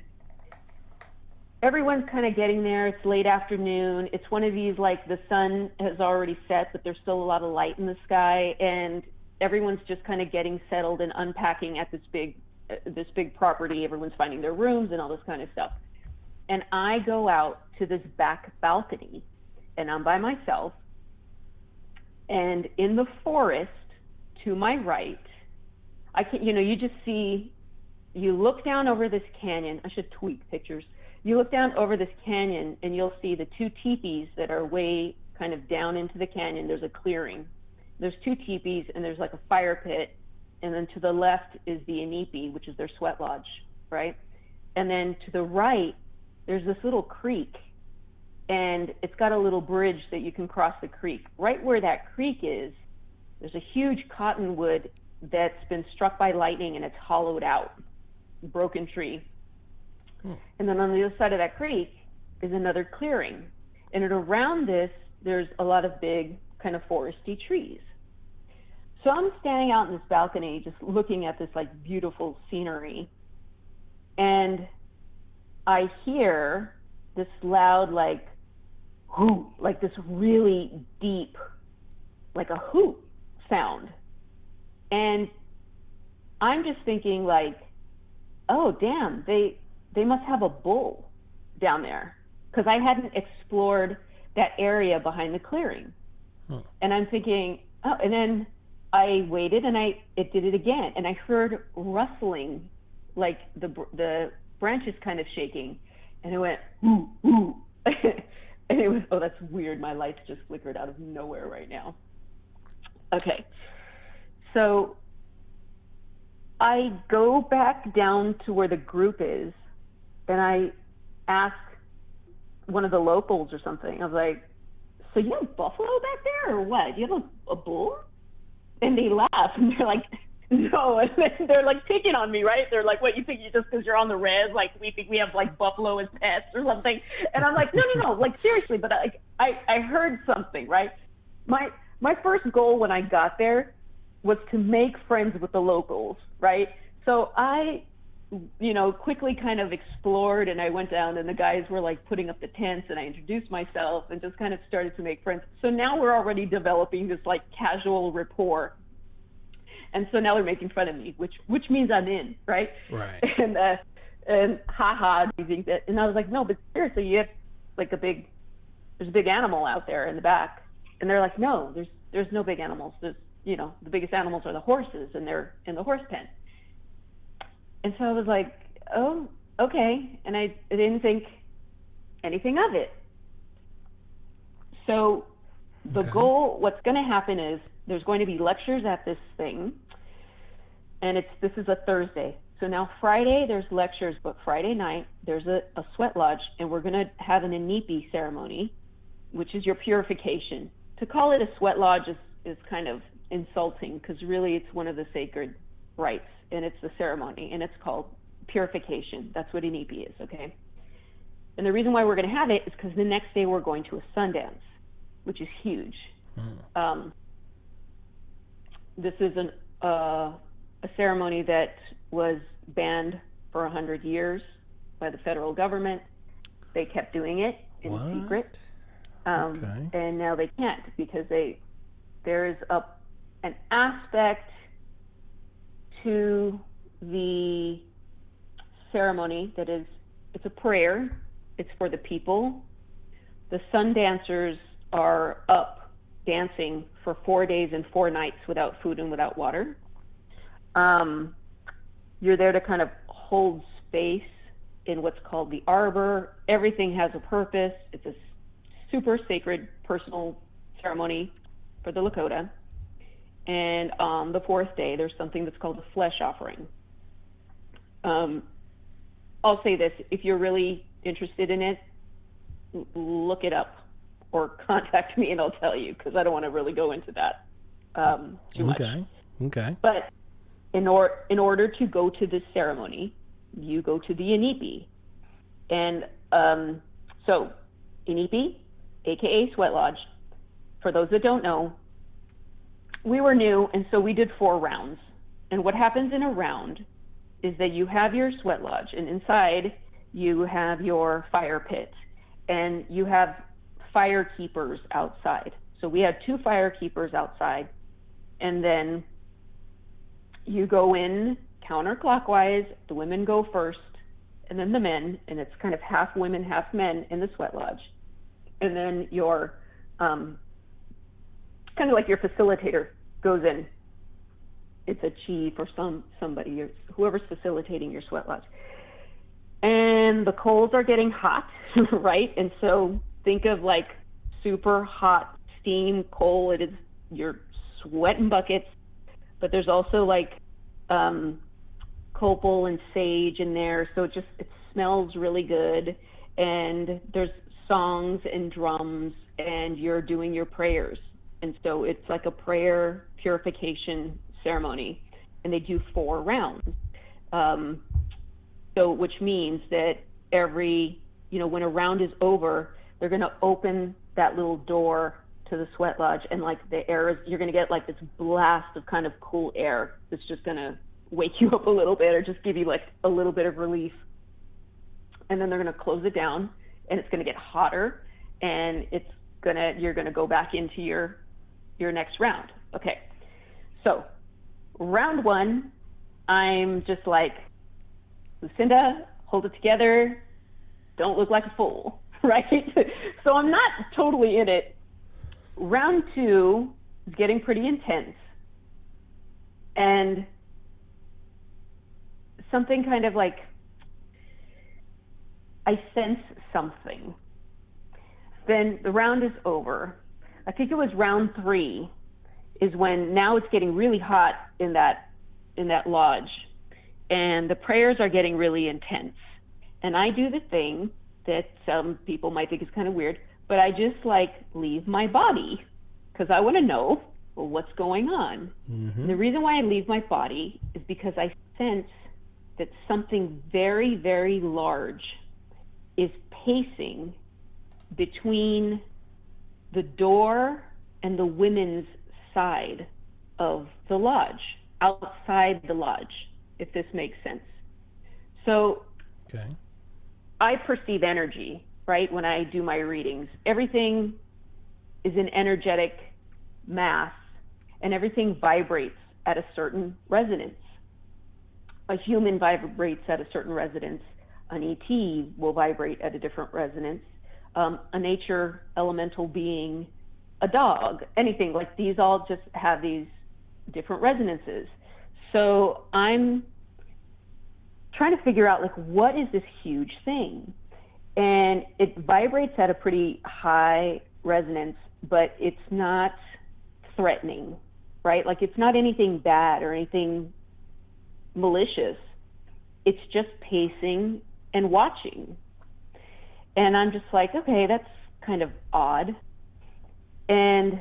everyone's kind of getting there. It's late afternoon. It's one of these, like, the sun has already set, but there's still a lot of light in the sky, and everyone's just kind of getting settled and unpacking at this big property. Everyone's finding their rooms and all this kind of stuff. And I go out to this back balcony, and I'm by myself, and in the forest to my right, you just see, you look down over this canyon. I should tweak pictures. You look down over this canyon, and you'll see the two teepees that are way kind of down into the canyon. There's a clearing. There's two teepees, and there's like a fire pit. And then to the left is the Inipi, which is their sweat lodge, right? And then to the right, there's this little creek, and it's got a little bridge that you can cross the creek. Right where that creek is, there's a huge cottonwood that's been struck by lightning, and it's hollowed out, broken tree. And then on the other side of that creek is another clearing. And around this, there's a lot of big kind of foresty trees. So I'm standing out in this balcony just looking at this like beautiful scenery. And I hear this loud like hoot, like this really deep, like a hoot sound. And I'm just thinking like, oh damn, they must have a bull down there, because I hadn't explored that area behind the clearing. And I'm thinking, oh, and then I waited, and it did it again, and I heard rustling, like the branches kind of shaking, and it went ooh ooh, and it was, oh, that's weird. My lights just flickered out of nowhere right now. Okay, so I go back down to where the group is, and I ask one of the locals or something. I was like, so you have buffalo back there or what? Do you have a bull? And they laugh, and they're like, no. And they're like picking on me, right? They're like, what, you think you just because you're on the res, like we think we have like buffalo as pets or something? And I'm like, no, like seriously, but I heard something, right? My first goal when I got there was to make friends with the locals, right? So I quickly kind of explored, and I went down, and the guys were like putting up the tents, and I introduced myself and just kind of started to make friends. So now we're already developing this like casual rapport. And so now they're making fun of me, which means I'm in, right?
Right.
And haha, do you think that? And I was like, no, but seriously, you have like there's a big animal out there in the back. And they're like, no, there's no big animals. There's, the biggest animals are the horses, and they're in the horse pen. And so I was like, oh, okay. And I didn't think anything of it. So the goal, what's going to happen is there's going to be lectures at this thing. And this is a Thursday. So now Friday, there's lectures, but Friday night, there's a sweat lodge, and we're going to have an inipi ceremony, which is your purification. To call it a sweat lodge is kind of insulting, because really it's one of the sacred rites, and it's the ceremony, and it's called purification. That's what inipi is, okay? And the reason why we're going to have it is because the next day we're going to a Sundance, which is huge. This is a ceremony that was banned for 100 years by the federal government. They kept doing it in secret. And now they can't, because there is an aspect to the ceremony that it's a prayer. It's for the people. The sun dancers are up dancing for 4 days and 4 nights without food and without water. You're there to kind of hold space in what's called the arbor. Everything has a purpose. It's a super sacred personal ceremony for the Lakota. And on the 4th day, there's something that's called a flesh offering. I'll say this, if you're really interested in it, look it up or contact me and I'll tell you, because I don't want to really go into that too much.
Okay.
But in order to go to this ceremony, you go to the inipi. And so inipi, aka sweat lodge, for those that don't know, we were new, and so we did 4 rounds. And what happens in a round is that you have your sweat lodge, and inside you have your fire pit, and you have fire keepers outside. So we had 2 fire keepers outside, and then you go in counterclockwise. The women go first, and then the men, and it's kind of half women, half men in the sweat lodge. And then your kind of like your facilitator goes in. It's a chief or somebody, whoever's facilitating your sweat lodge. And the coals are getting hot, right? And so think of like super hot steam coal. It is, you're sweating buckets, but there's also like copal and sage in there. So it smells really good. And there's songs and drums, and you're doing your prayers. And so it's like a prayer purification ceremony, and they do 4 rounds. So which means that when a round is over, they're going to open that little door to the sweat lodge, and like the air you're going to get like this blast of kind of cool air that's just going to wake you up a little bit, or just give you like a little bit of relief. And then they're going to close it down, and it's going to get hotter, and you're going to go back into your next round. Okay. So round 1, I'm just like, Lucinda, hold it together. Don't look like a fool, right? So I'm not totally in it. Round 2 is getting pretty intense. And something kind of like, I sense something. Then the round is over. I think it was round 3 is when now it's getting really hot in that lodge, and the prayers are getting really intense. And I do the thing that some people might think is kind of weird, but I just like leave my body, because I want to know, well, what's going on. And the reason why I leave my body is because I sense that something very, very large is pacing between the door and the women's side of the lodge, outside the lodge, if this makes sense. So
Okay.
I perceive energy, right, when I do my readings. Everything is an energetic mass, and everything vibrates at a certain resonance. A human vibrates at a certain resonance. An ET will vibrate at a different resonance. A nature elemental being, a dog, anything like these all just have these different resonances. So I'm trying to figure out, like, what is this huge thing? And it vibrates at a pretty high resonance, but it's not threatening, right? Like, it's not anything bad or anything malicious. It's just pacing and watching. And I'm just like, okay, that's kind of odd. And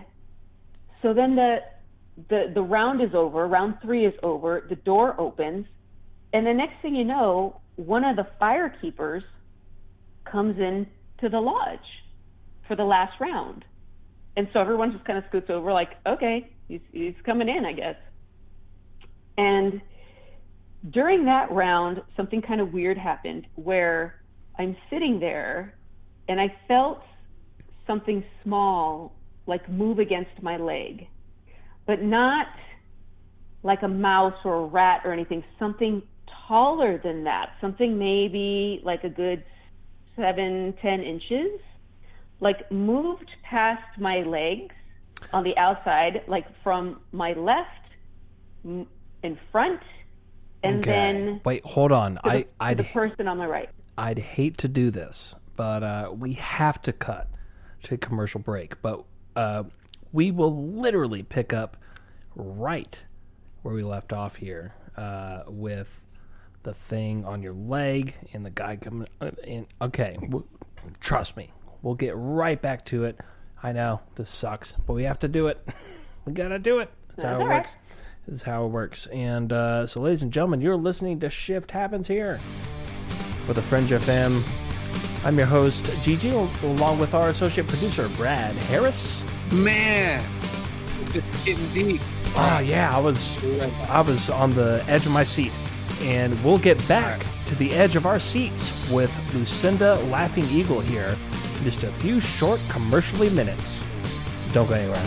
so then the round is over, round 3 is over, the door opens, and the next thing you know, one of the fire keepers comes in to the lodge for the last round. And so everyone just kind of scoots over like, okay, he's coming in, I guess. And during that round, something kind of weird happened where I'm sitting there and I felt something small like move against my leg, but not like a mouse or a rat or anything, something taller than that, something maybe like a good 7-10 inches, like moved past my legs on the outside, like from my left in front, and then
wait, hold on.
to the person on the right.
I'd hate to do this, but we have to cut to a commercial break. But we will literally pick up right where we left off here with the thing on your leg and the guy coming in. Okay, trust me. We'll get right back to it. I know, this sucks, but we have to do it. We got to do it. That's how it works. This is how it works. And so, ladies and gentlemen, you're listening to Shift Happens here for the Fringe FM. I'm your host, Gigi, along with our associate producer, Brad Harris.
Man, it's getting deep.
Oh, yeah, I was on the edge of my seat. And we'll get back to the edge of our seats with Lucinda Laughing Eagle here in just a few short commercially minutes. Don't go anywhere.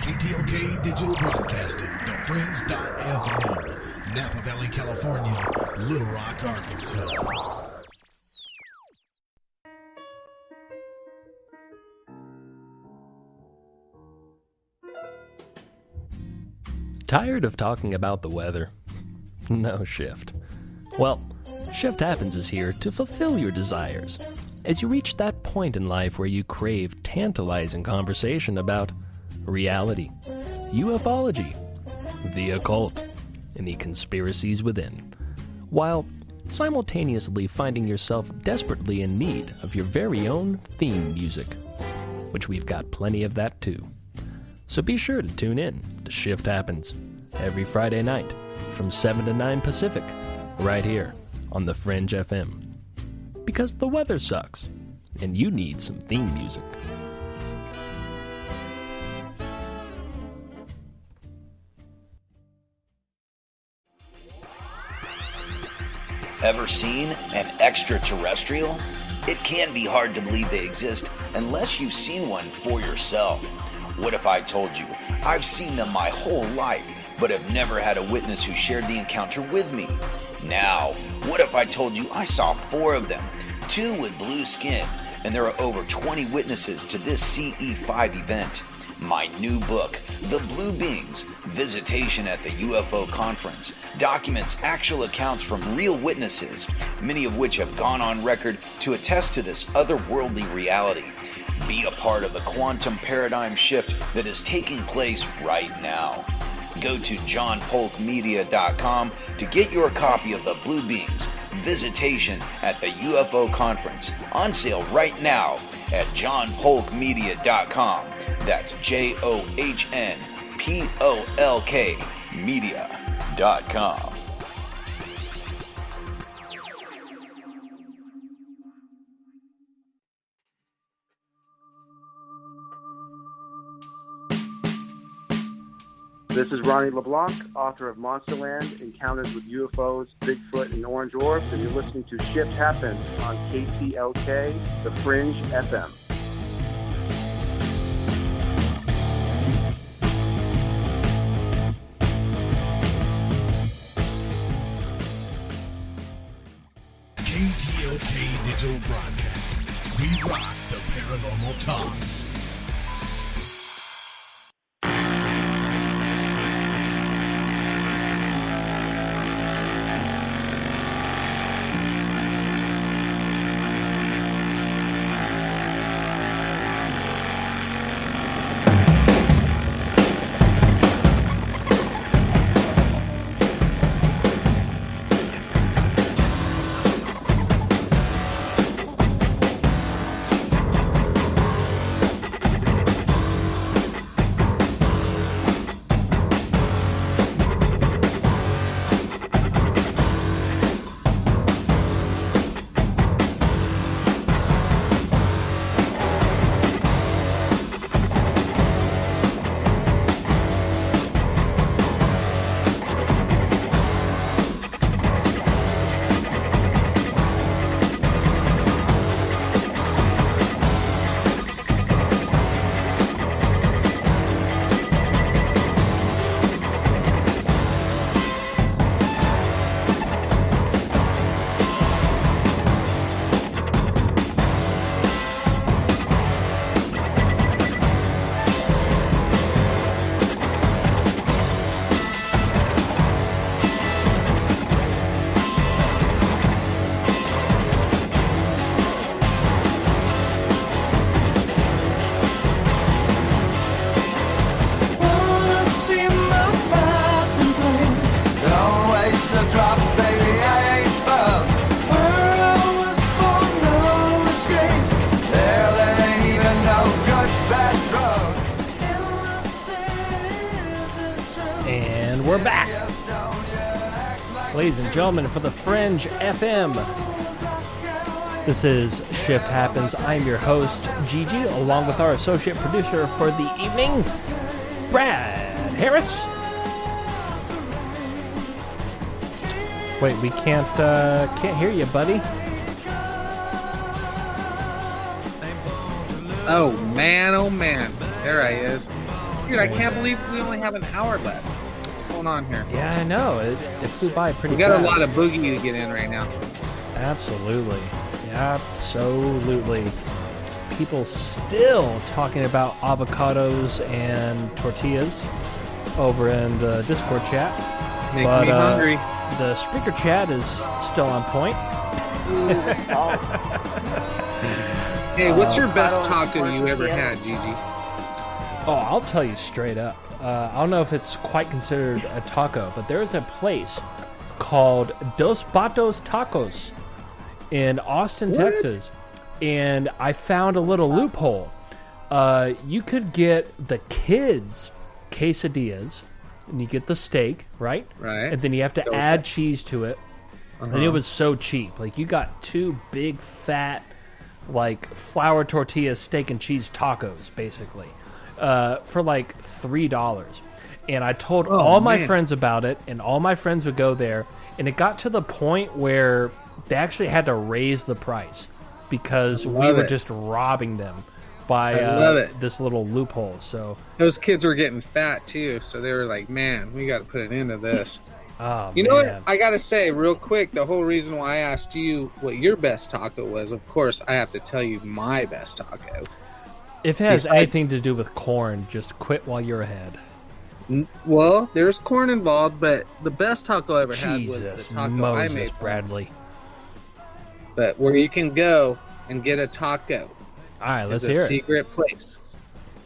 KTLK Digital Broadcasting, thefringe.fm, Napa Valley, California, Little Rock, Arkansas.
Tired of talking about the weather? No, Shift. Well, Shift Happens is here to fulfill your desires as you reach that point in life where you crave tantalizing conversation about reality, ufology, the occult, and the conspiracies within, while simultaneously finding yourself desperately in need of your very own theme music, which we've got plenty of that too. So be sure to tune in to Shift Happens every Friday night from 7 to 9 Pacific, right here on the Fringe FM. Because the weather sucks, and you need some theme music.
Ever seen an extraterrestrial? It can be hard to believe they exist unless you've seen one for yourself. What if I told you I've seen them my whole life, but have never had a witness who shared the encounter with me? Now, what if I told you I saw 4 of them, 2 with blue skin, and there are over 20 witnesses to this CE5 event? My new book, The Blue Beings, visitation at the UFO conference, documents actual accounts from real witnesses, many of which have gone on record to attest to this otherworldly reality. Be a part of the quantum paradigm shift that is taking place right now. Go to johnpolkmedia.com to get your copy of The Blue Beings, visitation at the UFO conference, on sale right now at johnpolkmedia.com. That's JOHNPOLK media.com.
This is Ronnie LeBlanc, author of Monsterland, Encounters with UFOs, Bigfoot, and Orange Orbs, and you're listening to Shift Happens on KTLK, The Fringe FM.
KTLK Digital Broadcasting. We rock the paranormal talk.
We're back, ladies and gentlemen, for the Fringe FM. This is Shift Happens. I'm your host, Gigi, along with our associate producer for the evening, Brad Harris. Wait, we can't hear you, buddy.
Oh man, there he is. Dude, I can't believe we only have an hour left. On here.
Yeah, I know. It flew by pretty
fast. We got
fast.
a lot of boogie to get in right now.
Absolutely. People still talking about avocados and tortillas over in the Discord chat.
Make me hungry.
The Spreaker chat is still on point.
Hey, what's your best taco you ever had, Gigi?
Oh, I'll tell you straight up. I don't know if it's quite considered a taco, but there is a place called Dos Patos Tacos in Austin, Texas. And I found a little loophole. You could get the kids' quesadillas, and you get the steak, right?
Right.
And then you have to add cheese to it. And it was so cheap. Like, you got two big, fat, like, flour tortilla steak and cheese tacos, basically. For like $3, and I told all my friends about it, and all my friends would go there, and it got to the point where they actually had to raise the price because we were just robbing them by this little loophole. So
those kids were getting fat too, so they were like, "Man, we got to put an end to this."
Oh,
you know what? I got to say real quick, the whole reason why I asked you what your best taco was, of course, I have to tell you my best taco.
If it has anything to do with corn, just quit while you're ahead.
Well, there's corn involved, but the best taco I ever had was
Jesus,
the taco
Moses
I made once.
Bradley.
But where you can go and get a taco.
All right, let's
is a
hear it.
secret place.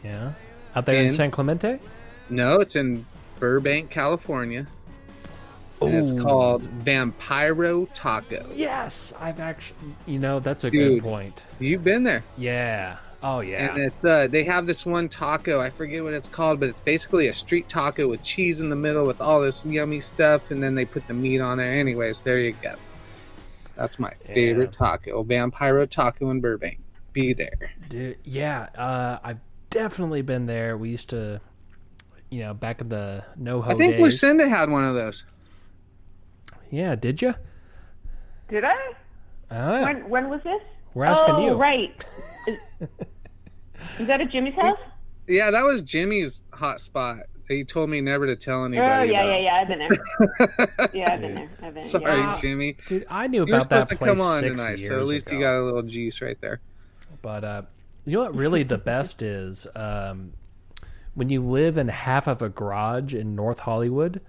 Yeah. Out there in San Clemente?
No, it's in Burbank, California. And it's called Vampiro Taco.
Yes, I've actually, that's a
Dude,
good point.
You've been there.
Yeah. Oh, yeah.
And it's they have this one taco, I forget what it's called, but it's basically a street taco with cheese in the middle with all this yummy stuff, and then they put the meat on there. Anyways, there you go. That's my favorite taco, Vampiro Taco in Burbank. Be there.
Dude, yeah, I've definitely been there. We used to, back in the NoHo
I think
days.
Lucinda had one of those.
Yeah, did you?
Did I?
I don't know.
When was this?
We're asking you.
Oh, right. Is that at Jimmy's house?
Yeah, that was Jimmy's hot spot. He told me never to tell anybody.
I've been there. Yeah, I've been there.
Sorry, Jimmy.
Dude, I knew
You were
about that
supposed to
place
come on
6
tonight,
years
so at least
ago.
you got a little juice right there.
But you know what really the best is? When you live in half of a garage in North Hollywood,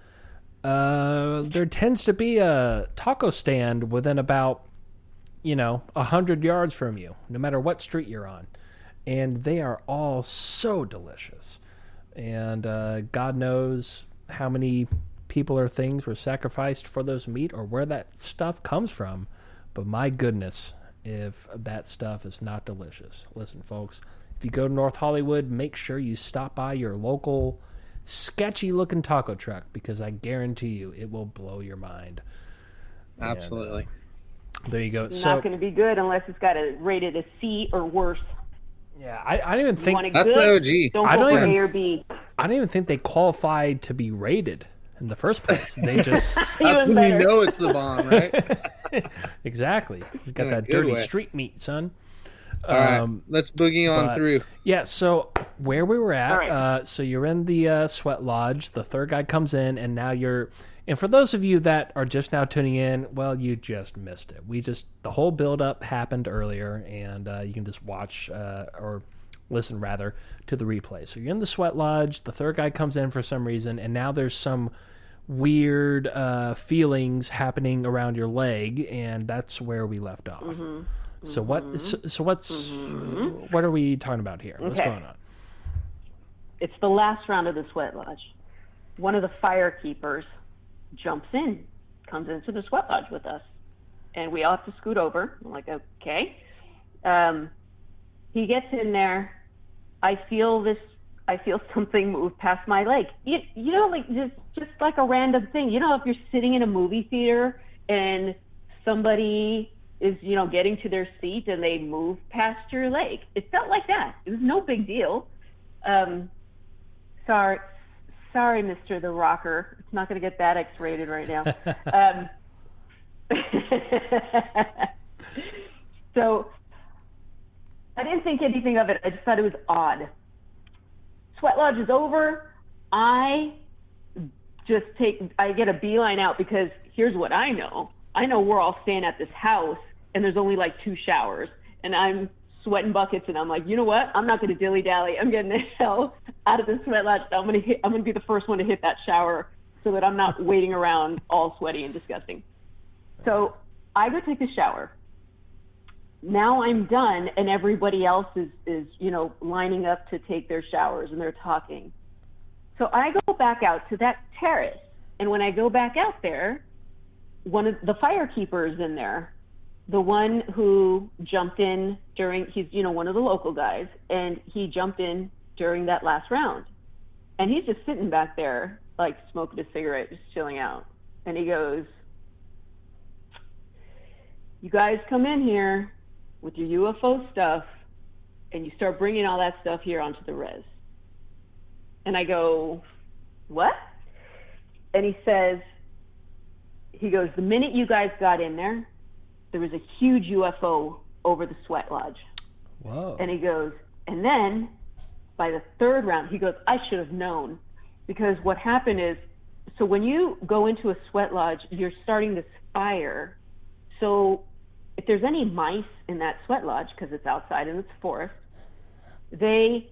there tends to be a taco stand within about 100 yards from you, no matter what street you're on. And they are all so delicious. And God knows how many people or things were sacrificed for those meat or where that stuff comes from. But my goodness, if that stuff is not delicious. Listen, folks, if you go to North Hollywood, make sure you stop by your local sketchy-looking taco truck, because I guarantee you it will blow your mind.
Absolutely.
And, there you go.
It's not going to be good unless it's got a rated a C or worse.
Yeah, I don't even think
that's
good,
the OG.
Don't go for A or B.
I don't even think they qualified to be rated in the first place. They just
that's when you know it's the bomb, right?
Exactly. You got
In a
that
good
dirty
way.
street meat, son.
All right, let's boogie on through.
Yeah, so where we were at,
right.
so you're in the sweat lodge. The third guy comes in, and now you're. And for those of you that are just now tuning in, well, you just missed it. The whole build-up happened earlier, and you can just watch or listen rather to the replay. So you're in the sweat lodge. The third guy comes in for some reason, and now there's some weird feelings happening around your leg, and that's where we left off.
Mm-hmm.
So what are we talking about here? What's going on?
It's the last round of the sweat lodge. One of the fire keepers jumps in, comes into the sweat lodge with us, and we all have to scoot over. I'm like, okay. He gets in there. I feel something move past my leg. Like just like a random thing. If you're sitting in a movie theater and somebody is, getting to their seat and they move past your leg. It felt like that. It was no big deal. Sorry, Mr. The Rocker. It's not going to get that X-rated right now. So I didn't think anything of it. I just thought it was odd. Sweat lodge is over. I get a beeline out, because here's what I know. I know we're all staying at this house, and there's only like 2 showers, and I'm sweating buckets, and I'm like, you know what? I'm not going to dilly-dally. I'm getting the hell out of the sweat lodge. I'm going to be the first one to hit that shower so that I'm not waiting around all sweaty and disgusting. So I go take a shower. Now I'm done, and everybody else is lining up to take their showers, and they're talking. So I go back out to that terrace, and when I go back out there, one of the firekeepers in there, the one who jumped in he's one of the local guys, and he jumped in during that last round, and he's just sitting back there like smoking a cigarette, just chilling out. And he goes, "You guys come in here with your UFO stuff, and you start bringing all that stuff here onto the res." And I go, "What?" And he goes, "The minute you guys got in there was a huge UFO over the sweat lodge."
Whoa.
And he goes, and then by the third round, he goes, "I should have known." Because what happened is, so when you go into a sweat lodge, you're starting this fire. So if there's any mice in that sweat lodge, because it's outside and it's forest, they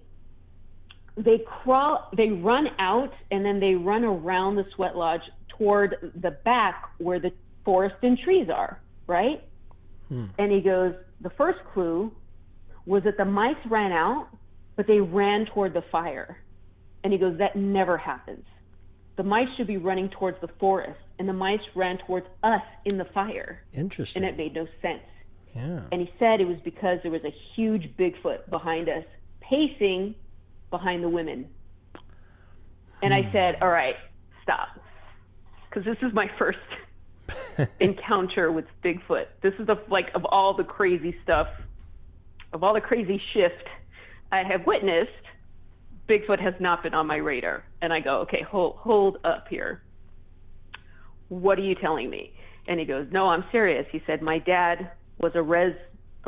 they run out, and then they run around the sweat lodge toward the back where the forest and trees are, right? And he goes, the first clue was that the mice ran out, but they ran toward the fire. And he goes, that never happens. The mice should be running towards the forest, and the mice ran towards us in the fire.
Interesting.
And it made no sense.
Yeah.
And he said it was because there was a huge Bigfoot behind us, pacing behind the women. And I said, all right, stop. Because this is my first encounter with Bigfoot. This is of all the crazy stuff, of all the crazy shift I have witnessed, Bigfoot has not been on my radar. And I go, okay, hold up here. What are you telling me? And he goes, no, I'm serious. He said, my dad was a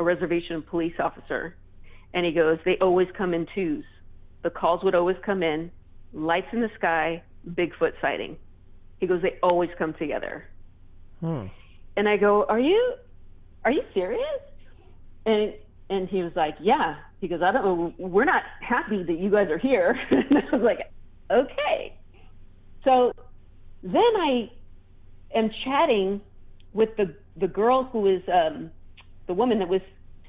reservation police officer. And he goes, they always come in twos. The calls would always come in, lights in the sky, Bigfoot sighting. He goes, they always come together. And I go, are you serious? And he was like, yeah. He goes, I don't know, we're not happy that you guys are here. And I was like, okay. So then I am chatting with the girl who is the woman that was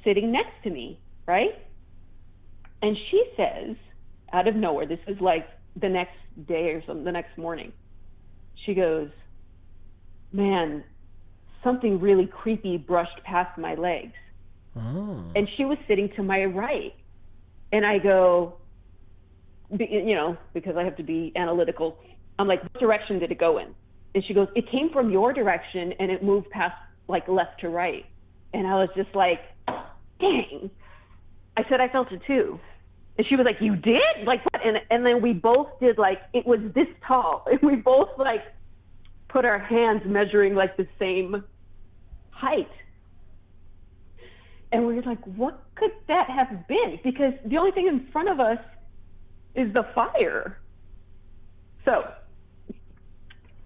sitting next to me, right? And she says, out of nowhere, this is like the next day or something, the next morning, she goes, man, something really creepy brushed past my legs. And she was sitting to my right. And I go, because I have to be analytical, I'm like, what direction did it go in? And she goes, it came from your direction and it moved past like left to right. And I was just like, dang. I said, I felt it too. And she was like, you did? Like what? And then we both did, like, it was this tall. And we both like put our hands measuring like the same height. And we were like, what could that have been? Because the only thing in front of us is the fire. So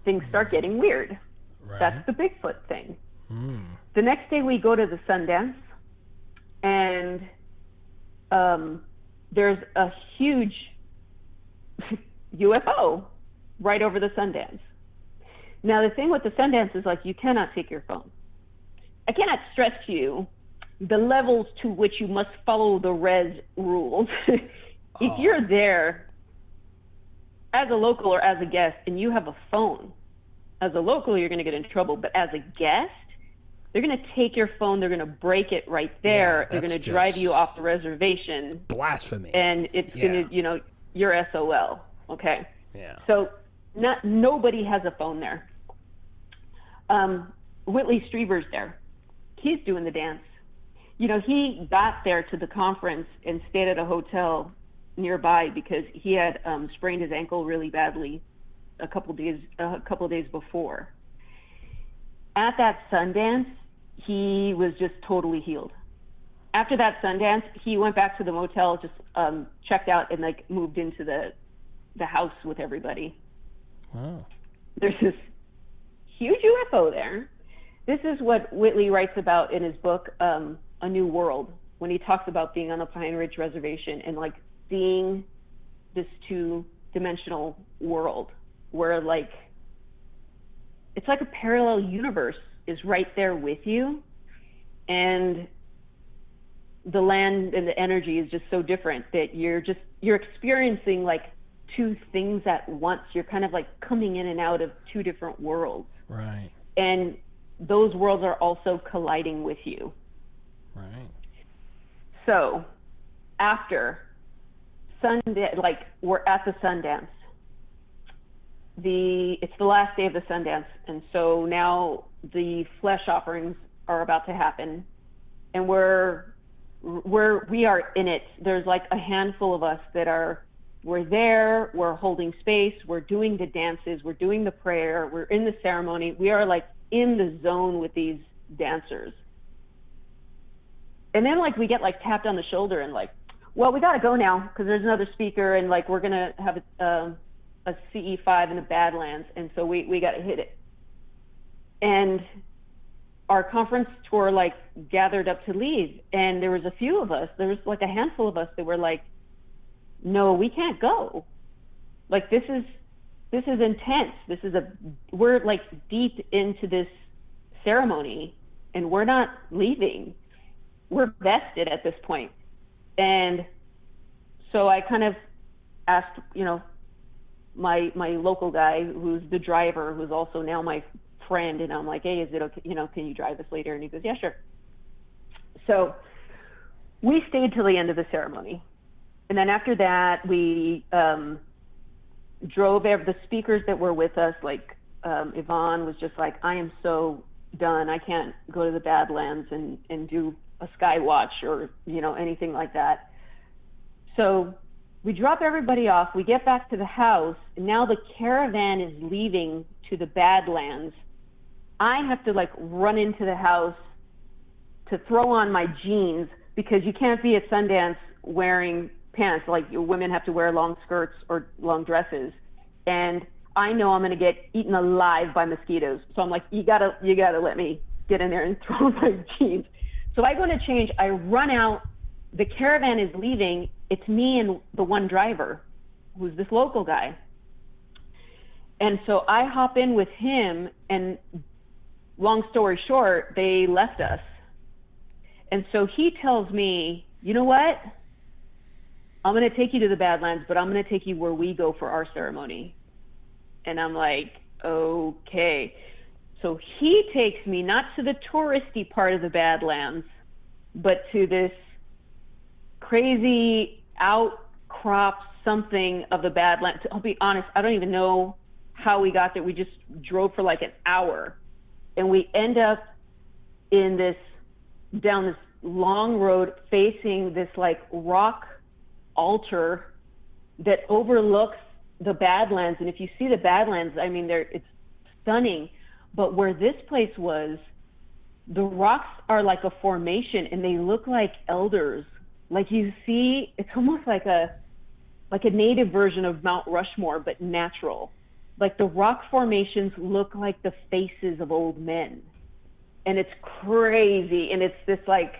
things start getting weird. Right. That's the Bigfoot thing. The next day we go to the Sundance, and there's a huge UFO right over the Sundance. Now the thing with the Sundance is, like, you cannot take your phone. I cannot stress to you the levels to which you must follow the res rules. If you're there as a local or as a guest and you have a phone, as a local, you're going to get in trouble. But as a guest, they're going to take your phone. They're going to break it right there. They're going to drive you off the reservation.
Blasphemy.
And it's going to, you're SOL. Okay.
Yeah.
So nobody has a phone there. Whitley Strieber's there. He's doing the dance. He got there to the conference and stayed at a hotel nearby because he had sprained his ankle really badly a couple days before. At that Sundance, he was just totally healed. After that Sundance, he went back to the motel, just checked out, and like moved into the house with everybody.
Wow.
There's this huge UFO there. This is what Whitley writes about in his book, A New World, when he talks about being on the Pine Ridge Reservation and like seeing this two-dimensional world where like it's like a parallel universe is right there with you, and the land and the energy is just so different that you're experiencing like two things at once. You're kind of like coming in and out of two different worlds.
Right.
And those worlds are also colliding with you.
Right.
So after Sundance, like we're at the Sundance, it's the last day of the Sundance, and so now the flesh offerings are about to happen, and we are in it. There's like a handful of us we're there, we're holding space, we're doing the dances, we're doing the prayer, we're in the ceremony, we are like in the zone with these dancers. And then like we get like tapped on the shoulder and like, well, we got to go now because there's another speaker, and like we're going to have a CE5 in the Badlands, and so we got to hit it. And our conference tour like gathered up to leave, and there was a few of us, there was like a handful of us that were like, no, we can't go. Like, this is intense. We're like deep into this ceremony and we're not leaving. We're vested at this point. And so I kind of asked, my local guy, who's the driver, who's also now my friend, and I'm like, hey, is it okay? Can you drive us later? And he goes, yeah, sure. So we stayed till the end of the ceremony. And then after that, we drove the speakers that were with us, like Yvonne was just like, I am so done. I can't go to the Badlands and do a sky watch or, anything like that. So we drop everybody off. We get back to the house. And now the caravan is leaving to the Badlands. I have to like run into the house to throw on my jeans because you can't be at Sundance wearing pants. Like, women have to wear long skirts or long dresses. And I know I'm going to get eaten alive by mosquitoes. So I'm like, you gotta let me get in there and throw on my jeans. So I go to change. I run out. The caravan is leaving. It's me and the one driver, who's this local guy. And so I hop in with him, and long story short, they left us. And so he tells me, you know what? I'm going to take you to the Badlands, but I'm going to take you where we go for our ceremony. And I'm like, okay. So he takes me not to the touristy part of the Badlands, but to this crazy outcrop something of the Badlands. I'll be honest, I don't even know how we got there. We just drove for like an hour, and we end up down this long road facing this like rock altar that overlooks the Badlands. And if you see the Badlands, I mean, it's stunning. But where this place was, the rocks are like a formation, and they look like elders. Like, you see, it's almost like a native version of Mount Rushmore, but natural. Like, the rock formations look like the faces of old men. And it's crazy. And it's this like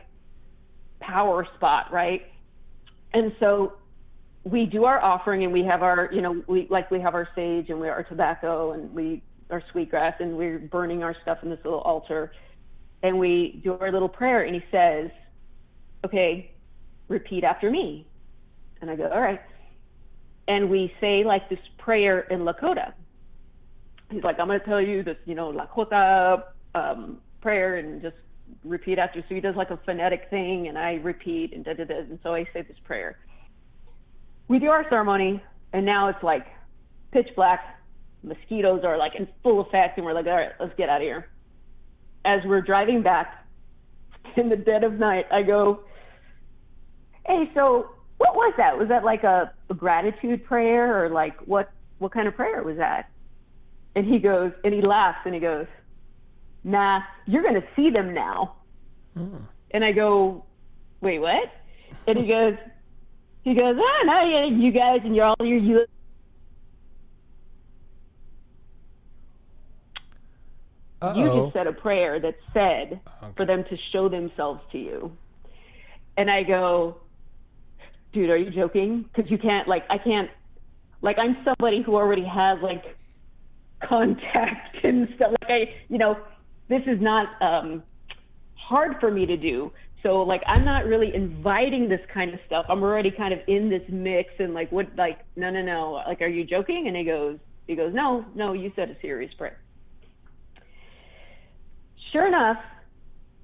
power spot, right? And so we do our offering, and we have our, we have our sage and our tobacco and our sweetgrass, and we're burning our stuff in this little altar. And we do our little prayer, and he says, okay, repeat after me. And I go, all right. And we say like this prayer in Lakota. He's like, I'm going to tell you this, Lakota prayer, and just repeat after. So he does like a phonetic thing, and I repeat, and da-da-da. And so I say this prayer. We do our ceremony, and now it's like pitch black. Mosquitoes are like in full effect, and we're like, all right, let's get out of here. As we're driving back in the dead of night, I go, hey, so what was that? Was that like a gratitude prayer, or like what kind of prayer was that? And he goes, and he laughs, and he goes, nah, you're going to see them now. And I go, wait, what? And he goes, oh, no, yeah, you guys and you. You just said a prayer that said for them to show themselves to you. And I go, dude, are you joking? Because you can't, I can't, I'm somebody who already has, contact and stuff. This is not hard for me to do. So, I'm not really inviting this kind of stuff. I'm already kind of in this mix, and, no. Are you joking? And he goes, no, you said a serious prayer. Sure enough,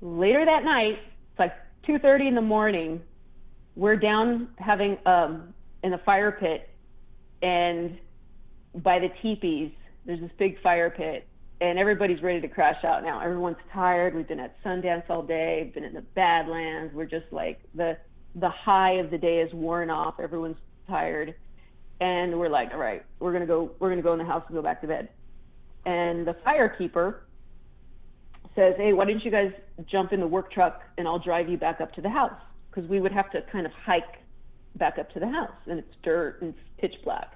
later that night, it's 2:30 in the morning, we're down having in the fire pit, and by the teepees, there's this big fire pit, and everybody's ready to crash out now. Everyone's tired. We've been at Sundance all day, been in the Badlands. We're just the high of the day is worn off. Everyone's tired, and we're like, all right, we're gonna go in the house and go back to bed. And the firekeeper says, hey, why didn't you guys jump in the work truck and I'll drive you back up to the house? Because we would have to kind of hike back up to the house, and it's dirt and it's pitch black.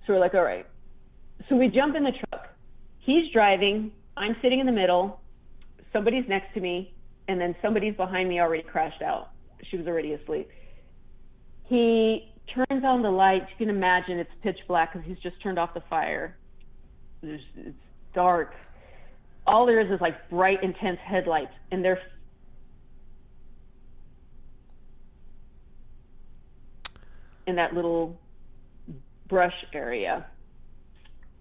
So we're like, all right. So we jump in the truck. He's driving. I'm sitting in the middle. Somebody's next to me, and then somebody's behind me already crashed out. She was already asleep. He turns on the lights. You can imagine it's pitch black because he's just turned off the fire. It's dark. All there is like bright, intense headlights, and they're in that little brush area.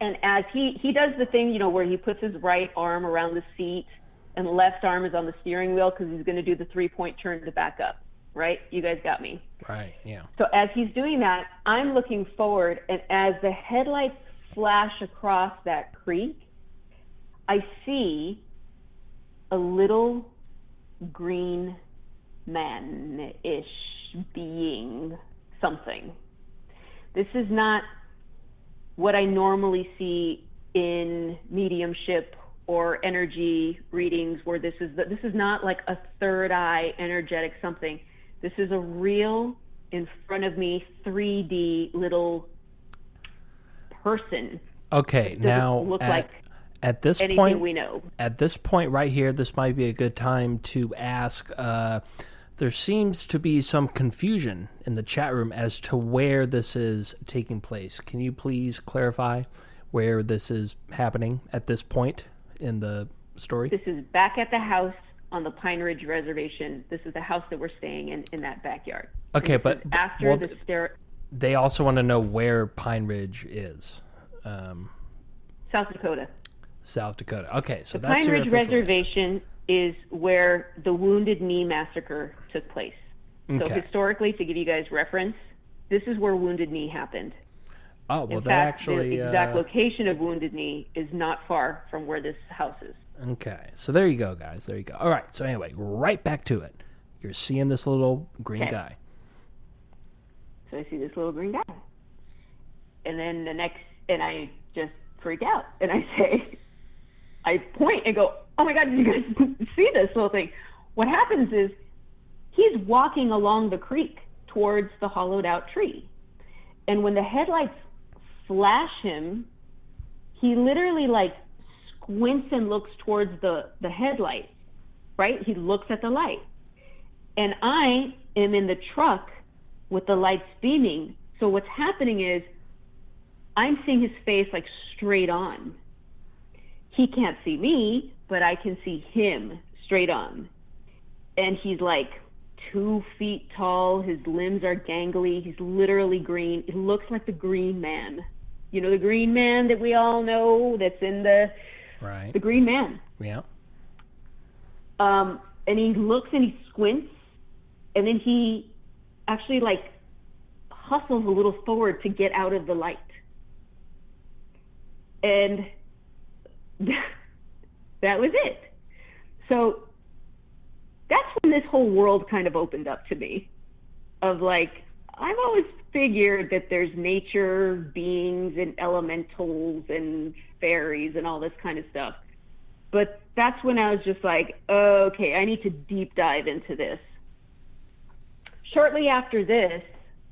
And as he does the thing, you know, where he puts his right arm around the seat and left arm is on the steering wheel because he's going to do the 3-point turn to back up, right? You guys got me.
Right, yeah.
So as he's doing that, I'm looking forward, and as the headlights flash across that creek, I see a little green man-ish being, something. This is not what I normally see in mediumship or energy readings, where this is not like a third eye energetic something. This is a real, in front of me, 3D little person.
Okay, now
look like
at this
anything
point,
we know.
At this point right here, this might be a good time to ask. There seems to be some confusion in the chat room as to where this is taking place. Can you please clarify where this is happening at this point in the story?
This is back at the house on the Pine Ridge Reservation. This is the house that we're staying in that backyard.
Okay, but
after
they also want to know where Pine Ridge is.
South Dakota.
South Dakota. Okay, so
the
that's
Pine
your
Ridge
official
Reservation is where the Wounded Knee Massacre took place. So
Okay.
historically, to give you guys reference, this is where Wounded Knee happened.
Oh, well,
In
that
fact,
actually...
the exact location of Wounded Knee is not far from where this house is.
Okay, so there you go, guys. There you go. All right, so anyway, right back to it. You're seeing this little green
Okay.
guy.
So I see this little green guy. And then and I just freak out. And I say, I point and go, oh my God, did you guys see this little thing? What happens is he's walking along the creek towards the hollowed out tree. And when the headlights flash him, he literally like squints and looks towards the headlight, right? He looks at the light. And I am in the truck with the lights beaming. So what's happening is I'm seeing his face like straight on. He can't see me, but I can see him straight on. And he's like 2 feet tall. His limbs are gangly. He's literally green. He looks like the Green Man. You know, the Green Man that we all know that's in the Green Man.
Yeah.
And he looks and he squints, and then he actually like hustles a little forward to get out of the light. And that was it. So that's when this whole world kind of opened up to me, of like, I've always figured that there's nature beings and elementals and fairies and all this kind of stuff. But that's when I was just like, okay, I need to deep dive into this. Shortly after this,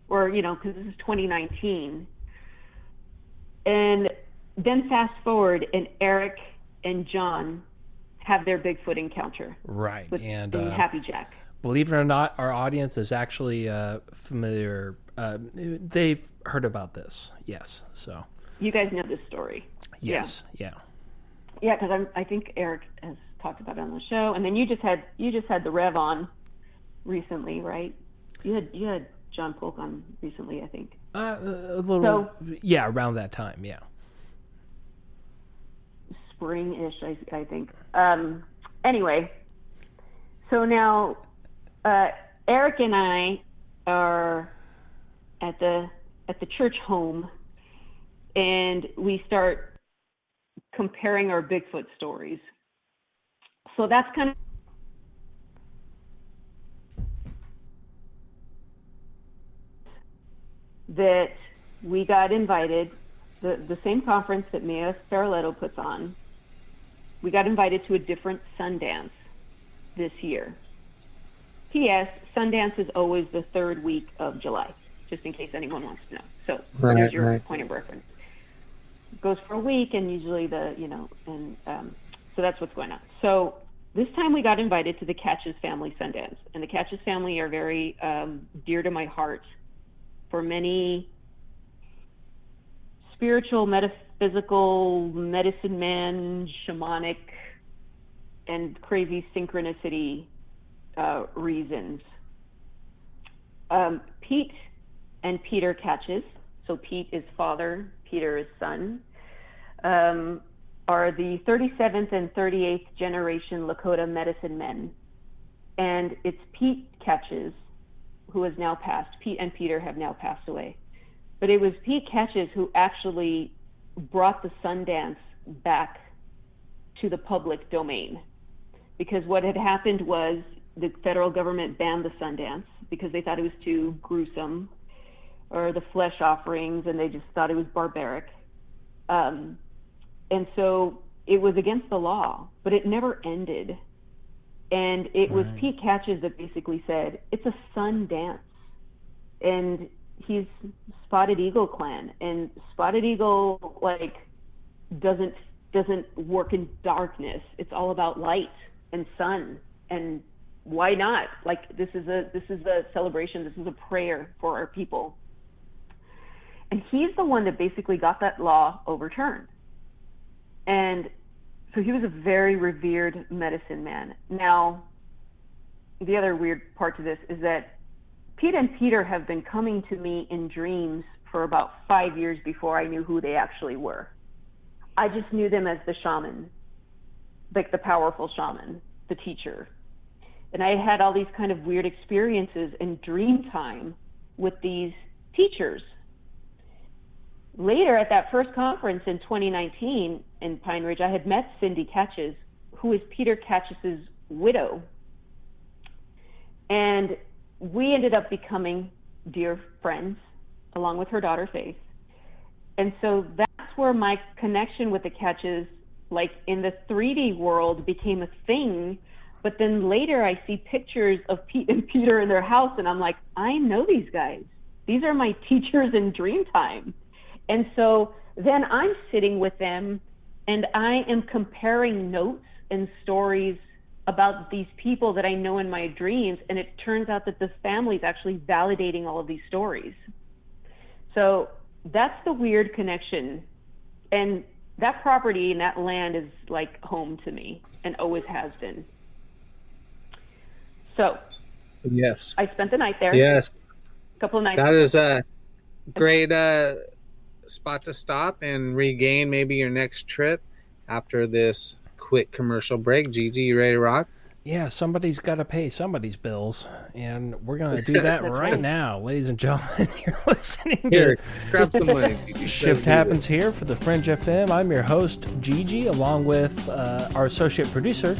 or, you know, because this is 2019, and then fast forward, and Eric and John have their Bigfoot encounter.
Right. And
Happy Jack.
Believe it or not, our audience is actually familiar. They've heard about this. Yes. So
you guys know this story.
Yes. Yeah.
Yeah, because I think Eric has talked about it on the show, and then you just had the Rev on recently, right? You had John Polk on recently, I think.
A little. Yeah, around that time. Yeah.
Spring-ish, I think. Anyway, so now Eric and I are at the church home, and we start comparing our Bigfoot stories. So that's kind of that we got invited, the same conference that Mia Faraletto puts on. We got invited to a different Sundance this year. P.S. Sundance is always the third week of July, just in case anyone wants to know. So there's your point of reference. It goes for a week, and usually so that's what's going on. So this time we got invited to the Catches family Sundance, and the Catches family are very dear to my heart for many spiritual, metaphysical, medicine man, shamanic, and crazy synchronicity reasons. Pete and Peter Catches, so Pete is father, Peter is son, are the 37th and 38th generation Lakota medicine men. And it's Pete Catches, who has now passed. Pete and Peter have now passed away. But it was Pete Catches who actually brought the Sundance back to the public domain. Because what had happened was the federal government banned the Sundance because they thought it was too gruesome, or the flesh offerings, and they just thought it was barbaric. And so it was against the law, but it never ended. And it was Pete Catches that basically said, it's a sun dance. And he's Spotted Eagle clan. And Spotted Eagle, like, doesn't work in darkness. It's all about light and sun. And why not? Like, this is a celebration. This is a prayer for our people. And he's the one that basically got that law overturned. And so he was a very revered medicine man. Now, the other weird part to this is that Pete and Peter have been coming to me in dreams for about 5 years before I knew who they actually were. I just knew them as the shaman, like the powerful shaman, the teacher. And I had all these kind of weird experiences in dream time with these teachers. Later, at that first conference in 2019 in Pine Ridge, I had met Cindy Catches, who is Peter Catches' widow. And we ended up becoming dear friends, along with her daughter, Faith. And so that's where my connection with the Catches, like in the 3D world, became a thing. But then later I see pictures of Pete and Peter in their house, and I'm like, I know these guys. These are my teachers in dream time. And so then I'm sitting with them, and I am comparing notes and stories about these people that I know in my dreams, and it turns out that the family is actually validating all of these stories. So that's the weird connection. And that property and that land is like home to me, and always has been. So
yes,
I spent the night there.
Yes.
A couple of nights.
That is a great spot to stop and regain maybe your next trip after this quick commercial break. Gigi, you ready to rock?
Yeah, somebody's got to pay somebody's bills, and we're going to do that right now. Ladies and gentlemen, you're listening
Here,
to
grab some money.
Shift Happens here for the Fringe FM. I'm your host, Gigi, along with our associate producer,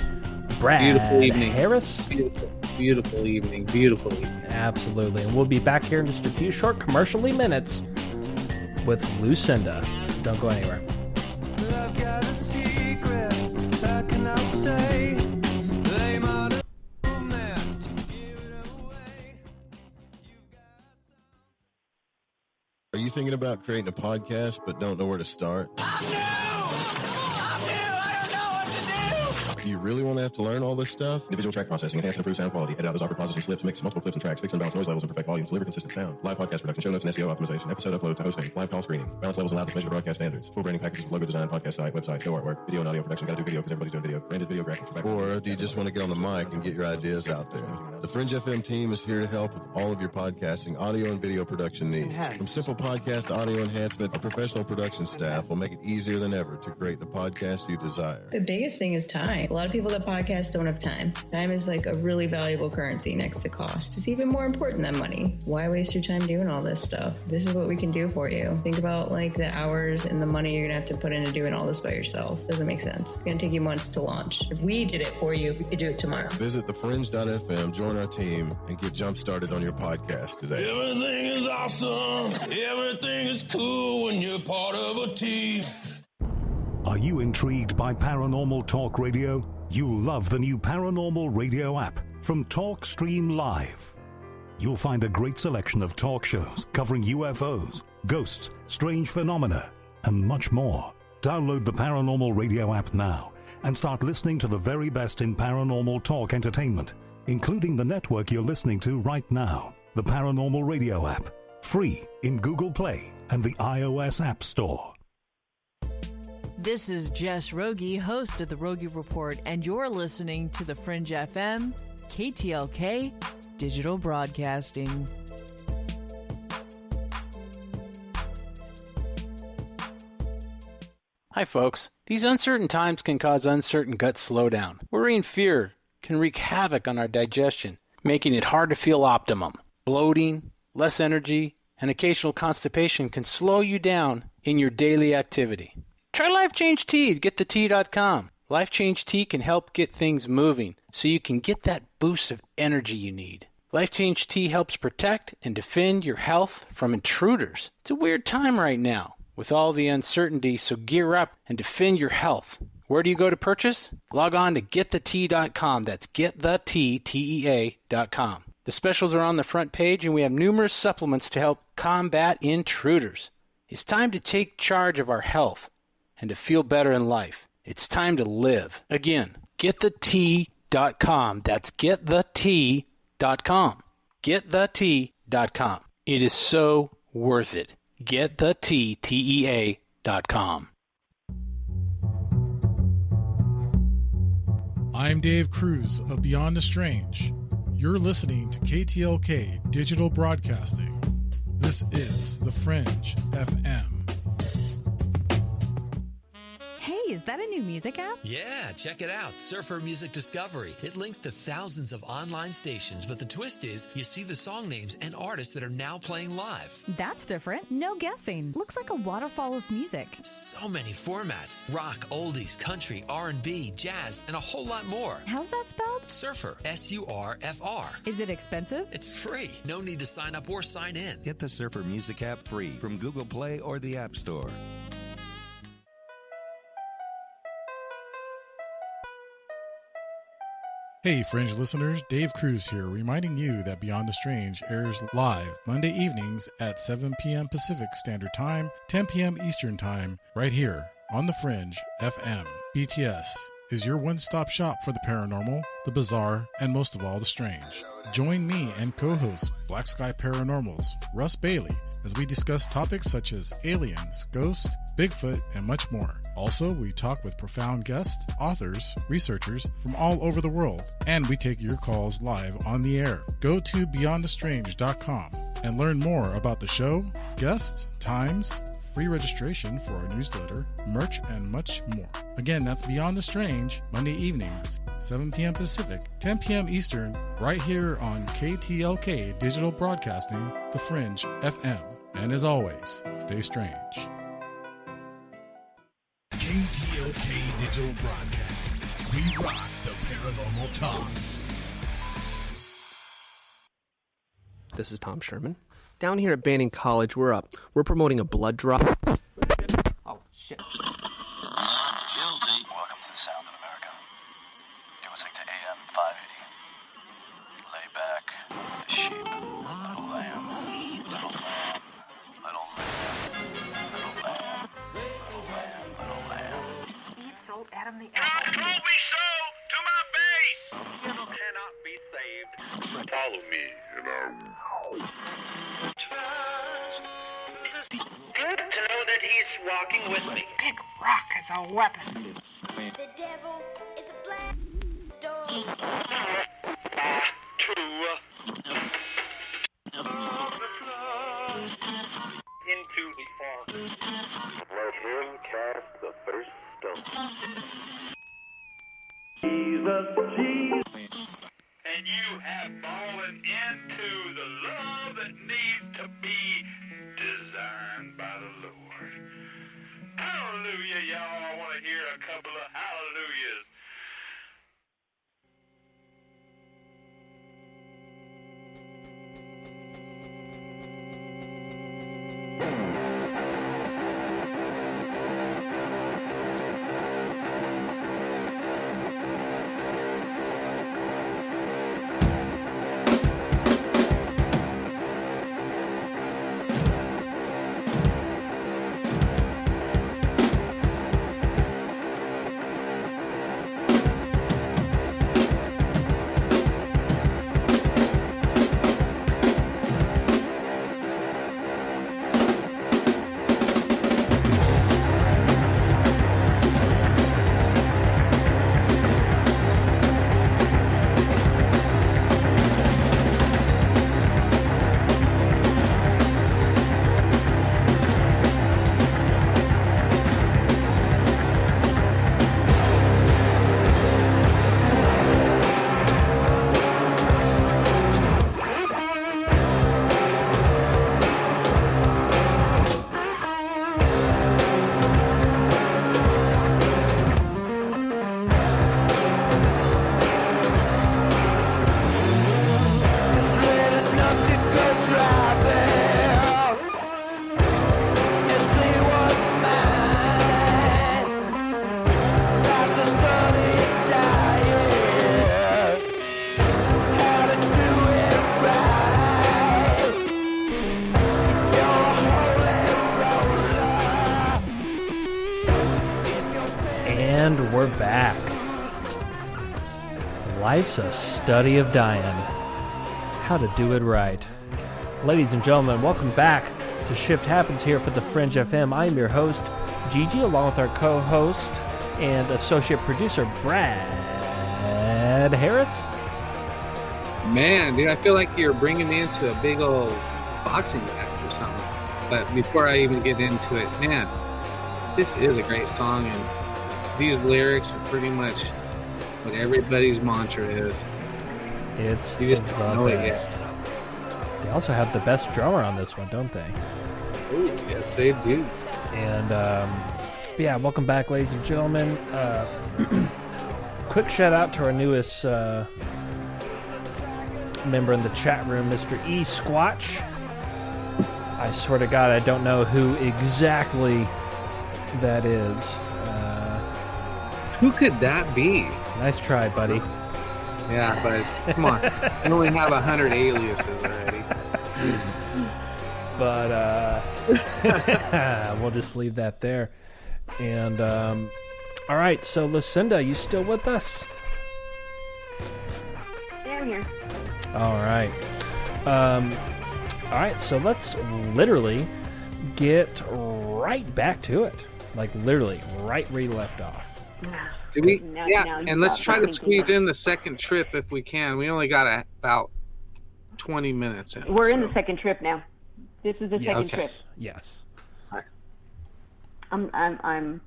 Brad
Beautiful evening.
Harris.
Beautiful evening. Beautiful evening.
Absolutely. And we'll be back here in just a few short commercially minutes with Lucinda. Don't go anywhere.
I've got a secret I cannot say. They might have meant to give it away.
Are you thinking about creating a podcast but don't know where to start? Do you really want to have to learn all this stuff? Individual track processing, enhance and improve sound quality, edit out those awkward pauses and slips, mix multiple clips and tracks, fix and balance noise levels and perfect volumes, deliver consistent sound, live podcast production, show notes and SEO optimization, episode upload to hosting, live call screening, balance levels and loudness measure broadcast standards, full branding packages with logo design, podcast site, website, show artwork, video and audio production. Got to do video because everybody's doing video, branded video graphics. Or do you just want to get on the mic and get your ideas out there? The Fringe FM team is here to help with all of your podcasting, audio and video production needs. From simple podcast to audio enhancement, our professional production staff will make it easier than ever to create the podcast you desire.
The biggest thing is time. A lot of people that podcast don't have time. Time is like a really valuable currency next to cost. It's even more important than money. Why waste your time doing all this stuff? This is what we can do for you. Think about like the hours and the money you're gonna have to put into doing all this by yourself. Doesn't make sense. It's gonna take you months to launch. If we did it for you, we could do it tomorrow.
Visit thefringe.fm, join our team, and get jump started on your podcast today.
Everything is awesome. Everything is cool when you're part of a team.
Are you intrigued by Paranormal Talk Radio? You'll love the new Paranormal Radio app from TalkStream Live. You'll find a great selection of talk shows covering UFOs, ghosts, strange phenomena, and much more. Download the Paranormal Radio app now and start listening to the very best in paranormal talk entertainment, including the network you're listening to right now, the Paranormal Radio app. Free in Google Play and the iOS App Store.
This is Jess Rogie, host of the Rogie Report, and you're listening to the Fringe FM, KTLK, Digital Broadcasting.
Hi, folks. These uncertain times can cause uncertain gut slowdown. Worry and fear can wreak havoc on our digestion, making it hard to feel optimum. Bloating, less energy, and occasional constipation can slow you down in your daily activity. Try Life Change Tea at GetTheTea.com. Life Change Tea can help get things moving so you can get that boost of energy you need. Life Change Tea helps protect and defend your health from intruders. It's a weird time right now with all the uncertainty, so gear up and defend your health. Where do you go to purchase? Log on to GetTheTea.com. That's GetTheTea.com. The specials are on the front page, and we have numerous supplements to help combat intruders. It's time to take charge of our health and to feel better in life. It's time to live. Again, GetTheTea.com. That's GetTheTea.com. GetTheTea.com. It is so worth it. GetTheTea.com.
I'm Dave Cruz of Beyond the Strange. You're listening to KTLK Digital Broadcasting. This is The Fringe FM.
Hey, is that a new music app?
Yeah, check it out. Surfer Music Discovery. It links to thousands of online stations, but the twist is you see the song names and artists that are now playing live.
That's different. No guessing. Looks like a waterfall of music.
So many formats. Rock, oldies, country, R&B, jazz, and a whole lot more.
How's that spelled?
Surfer. S-U-R-F-R.
Is it expensive?
It's free. No need to sign up or sign in.
Get the Surfer Music app free from Google Play or the App Store.
Hey, Fringe listeners, Dave Cruz here, reminding you that Beyond the Strange airs live Monday evenings at 7 p.m. Pacific Standard Time, 10 p.m. Eastern Time, right here on The Fringe FM. BTS is your one-stop shop for the paranormal, the bizarre, and most of all, the strange. Join me and co-host Black Sky Paranormal's Russ Bailey as we discuss topics such as aliens, ghosts, Bigfoot, and much more. Also, we talk with profound guests, authors, researchers from all over the world, and we take your calls live on the air. Go to BeyondTheStrange.com and learn more about the show, guests, times, free registration for our newsletter, merch, and much more. Again, that's Beyond the Strange, Monday evenings, 7 p.m. Pacific, 10 p.m. Eastern, right here on KTLK Digital Broadcasting, The Fringe FM. And as always, stay strange.
KTLK Digital Broadcasting. We rock the paranormal talk.
This is Tom Sherman. Down here at Banning College, we're promoting a blood drop. Oh, shit.
Guilty. Welcome to the Sound of America. You're listening to AM 580. Lay back with the sheep. Little lamb, little lamb, little lamb, little lamb, little lamb, little lamb.
Steve sold Adam the apple. Don't throw me so to my face! Devil cannot be saved. Follow me and Good to know that he's walking with me. Big rock is a weapon. The devil is a black stone. True. Into the fog. Let him cast the first stone. Jesus, Jesus. And you have fallen into the love that needs to be designed by the Lord. Hallelujah, y'all. I want to hear a couple of hallelujahs.
Life's a study of dying. How to do it right. Ladies and gentlemen, welcome back to Shift Happens here for the Fringe FM. I'm your host, Gigi, along with our co-host and associate producer, Brad Harris.
Man, dude, I feel like you're bringing me into a big old boxing match or something. But before I even get into it, man, this is a great song, and these lyrics are pretty much what everybody's mantra is.
It's
you just
the
don't know it
best.
yet.
They also have the best drummer on this one, don't they?
Oh, yes, they do.
And yeah, welcome back, ladies and gentlemen. Quick shout out to our newest member in the chat room, Mr. E. Squatch. I swear to God, I don't know who exactly that is.
Who could that be?
Nice try, buddy.
Yeah, but come on. We only have 100 aliases already.
But we'll just leave that there. And all right, so Lucinda, you still with us?
Yeah, I'm here.
All right. All right, so let's literally get right back to it. Like literally right where you left off.
Do we?
Now
and let's try to
thinking
squeeze
about
in the second trip if we can. We only got about 20 minutes in.
We're in the second trip now. This is the second trip.
Yes.
I'm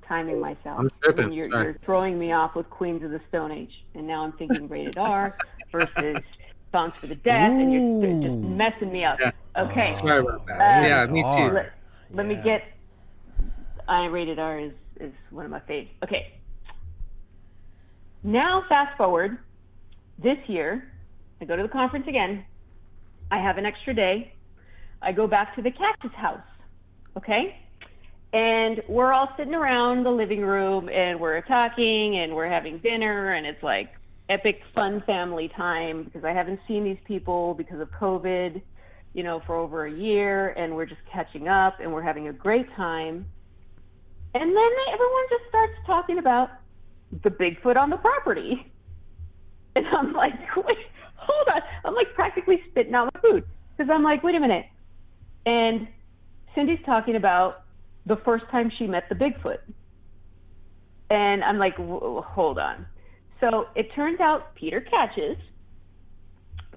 timing myself.
I'm tripping.
And you're throwing me off with Queens of the Stone Age, and now I'm thinking rated R versus Songs for the Deaf, and you're just messing me up.
Yeah.
Okay.
Sorry about that. Yeah, me too.
Let me get. Rated R is one of my faves. Okay. Now, fast forward. This year, I go to the conference again. I have an extra day. I go back to the Cactus house. Okay? And we're all sitting around the living room, and we're talking, and we're having dinner, and it's like epic fun family time because I haven't seen these people because of COVID, for over a year, and we're just catching up, and we're having a great time. And then everyone just starts talking about the Bigfoot on the property. And I'm like, wait, hold on. I'm like practically spitting out my food because I'm like, wait a minute. And Cindy's talking about the first time she met the Bigfoot. And I'm like, hold on. So it turns out Peter Catches,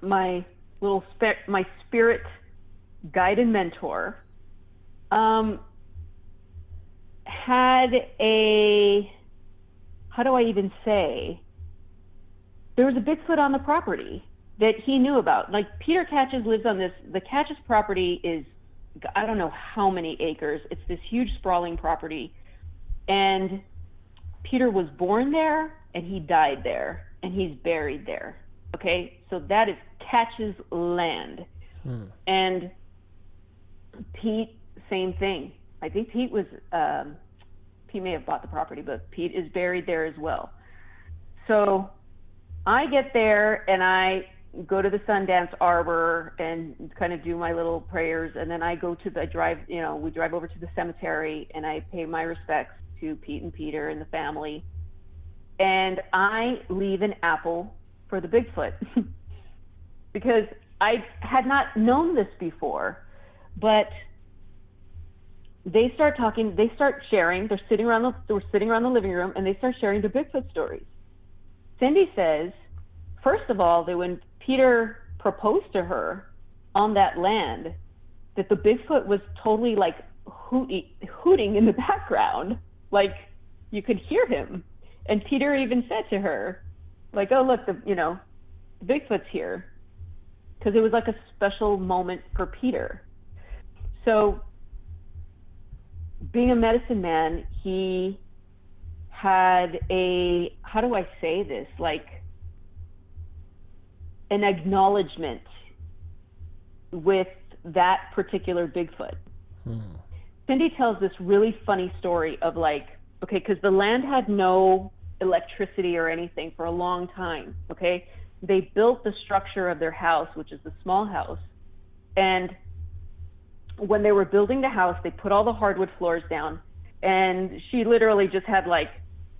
my little my spirit guide and mentor, had a, how do I even say, there was a Bigfoot on the property that he knew about. Like Peter Catches lives on this, the Catches property is, I don't know how many acres. It's this huge sprawling property. And Peter was born there and he died there and he's buried there. Okay, so that is Catches land. And Pete, same thing. I think Pete was, Pete may have bought the property, but Pete is buried there as well. So I get there and I go to the Sundance Arbor and kind of do my little prayers. And then I go to we drive over to the cemetery and I pay my respects to Pete and Peter and the family. And I leave an apple for the Bigfoot because I had not known this before, but they start talking, they start sharing, we're sitting around the living room and they start sharing the Bigfoot stories. Cindy says, first of all, that when Peter proposed to her on that land, that the Bigfoot was totally like hooting in the background. Like you could hear him. And Peter even said to her, like, oh, look, the Bigfoot's here. Because it was like a special moment for Peter. So being a medicine man, he had a, how do I say this? Like an acknowledgement with that particular Bigfoot. Cindy tells this really funny story of like, okay, because the land had no electricity or anything for a long time, okay? They built the structure of their house, which is the small house, and when they were building the house, they put all the hardwood floors down, and she literally just had like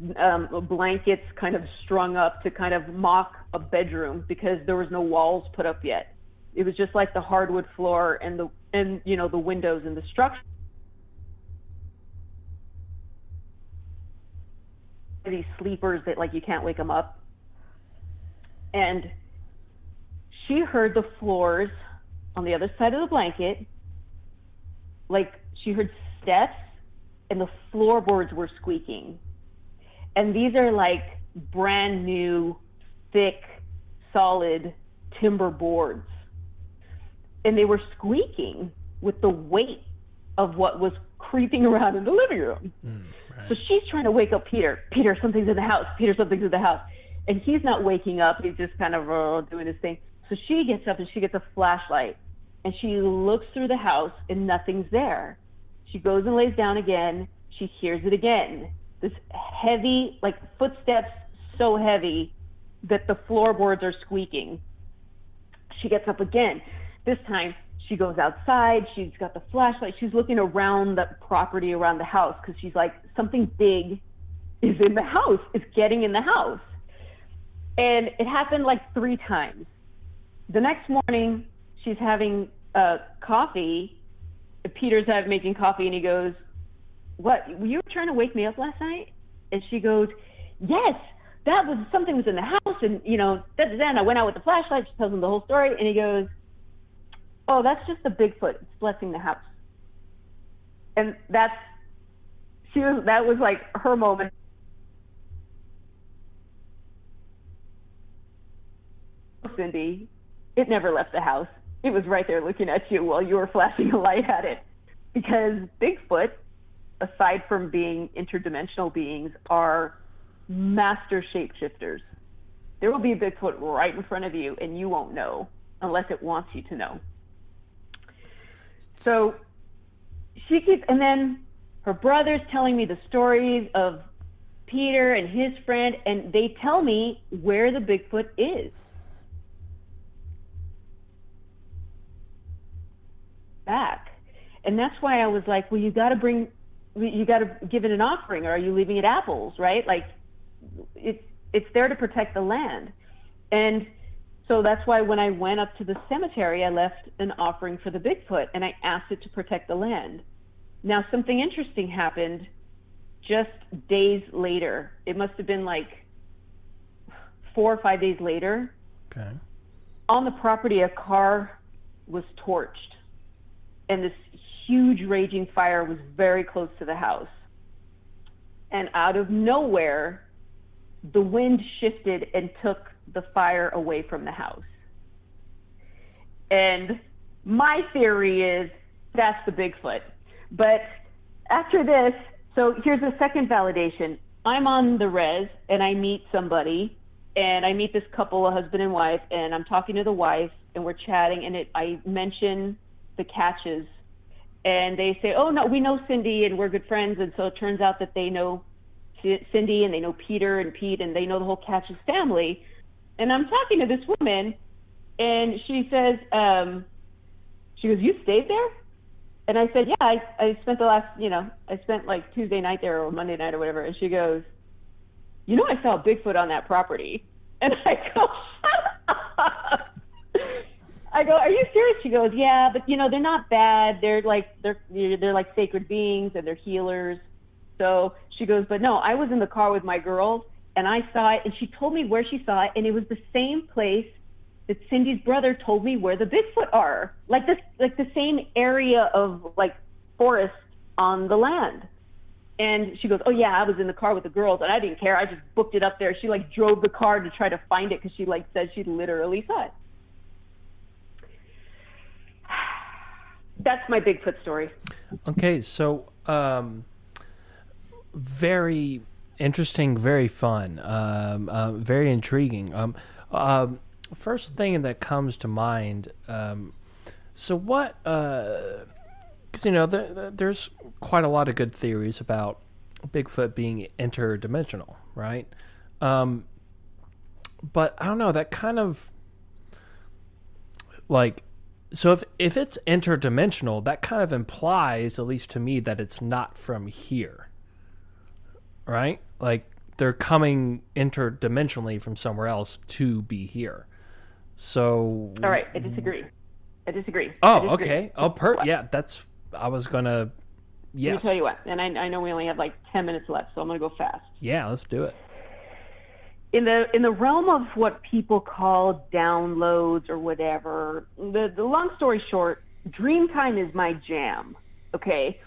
blankets kind of strung up to kind of mock a bedroom because there was no walls put up yet. It was just like the hardwood floor and the windows and the structure. These sleepers that like you can't wake them up. And she heard the floors on the other side of the blanket, like she heard steps and the floorboards were squeaking. And these are like brand new, thick, solid timber boards. And they were squeaking with the weight of what was creeping around in the living room.
Right.
So she's trying to wake up Peter. Peter, something's in the house. Peter, something's in the house. And he's not waking up. He's just kind of doing his thing. So she gets up and she gets a flashlight. And she looks through the house and nothing's there. She goes and lays down again. She hears it again. This heavy, like footsteps so heavy that the floorboards are squeaking. She gets up again. This time she goes outside. She's got the flashlight. She's looking around the property, around the house, because she's like, something big is in the house. It's getting in the house. And it happened like 3 times. The next morning, she's having coffee. Peter's making coffee, and he goes, "What? You were trying to wake me up last night?" And she goes, "Yes, something was in the house, and and I went out with the flashlight." She tells him the whole story, and he goes, "Oh, that's just the Bigfoot. It's blessing the house." And that was like her moment. Cindy, it never left the house. It was right there looking at you while you were flashing a light at it. Because Bigfoot, aside from being interdimensional beings, are master shapeshifters. There will be a Bigfoot right in front of you, and you won't know unless it wants you to know. So she keeps, and then her brother's telling me the stories of Peter and his friend, and they tell me where the Bigfoot is. Back. And that's why I was like, well, you got to give it an offering, or are you leaving it apples, right? Like, it's there to protect the land. And so that's why when I went up to the cemetery, I left an offering for the Bigfoot, and I asked it to protect the land. Now, something interesting happened just days later. It must have been like 4 or 5 days later.
Okay.
On the property, a car was torched. And this huge raging fire was very close to the house. And out of nowhere, the wind shifted and took the fire away from the house. And my theory is that's the Bigfoot. But after this, so here's the second validation. I'm on the res and I meet somebody, and I meet this couple, a husband and wife, and I'm talking to the wife and we're chatting, and I mention the catches, and they say, "Oh no, we know Cindy and we're good friends." And so it turns out that they know Cindy and they know Peter and Pete, and they know the whole Catches family. And I'm talking to this woman, and she says, she goes, "You stayed there?" And I said, "Yeah, I spent the last, I spent like Tuesday night there or Monday night or whatever." And she goes, "I saw a Bigfoot on that property." And I go, "Shut up." I go, "Are you serious?" She goes, "Yeah, but they're not bad. They're like sacred beings, and they're healers." So she goes, "But no, I was in the car with my girls and I saw it." And she told me where she saw it, and it was the same place that Cindy's brother told me where the Bigfoot are, like the same area of like forest on the land. And she goes, "Oh yeah, I was in the car with the girls and I didn't care. I just booked it up there." She like drove the car to try to find it because she like said she literally saw it. That's my Bigfoot story.
Okay, so very interesting, very fun, very intriguing. First thing that comes to mind, so what, because, there's quite a lot of good theories about Bigfoot being interdimensional, right? But I don't know, that kind of, like, so if it's interdimensional, that kind of implies, at least to me, that it's not from here, right? Like they're coming interdimensionally from somewhere else to be here. So.
All right, I disagree.
Oh, okay. Oh, yeah. I was gonna. Yes.
Let me tell you what, and I know we only have like 10 minutes left, so I'm gonna go fast.
Yeah, let's do it.
In the realm of what people call downloads or whatever, the long story short, dream time is my jam. Okay,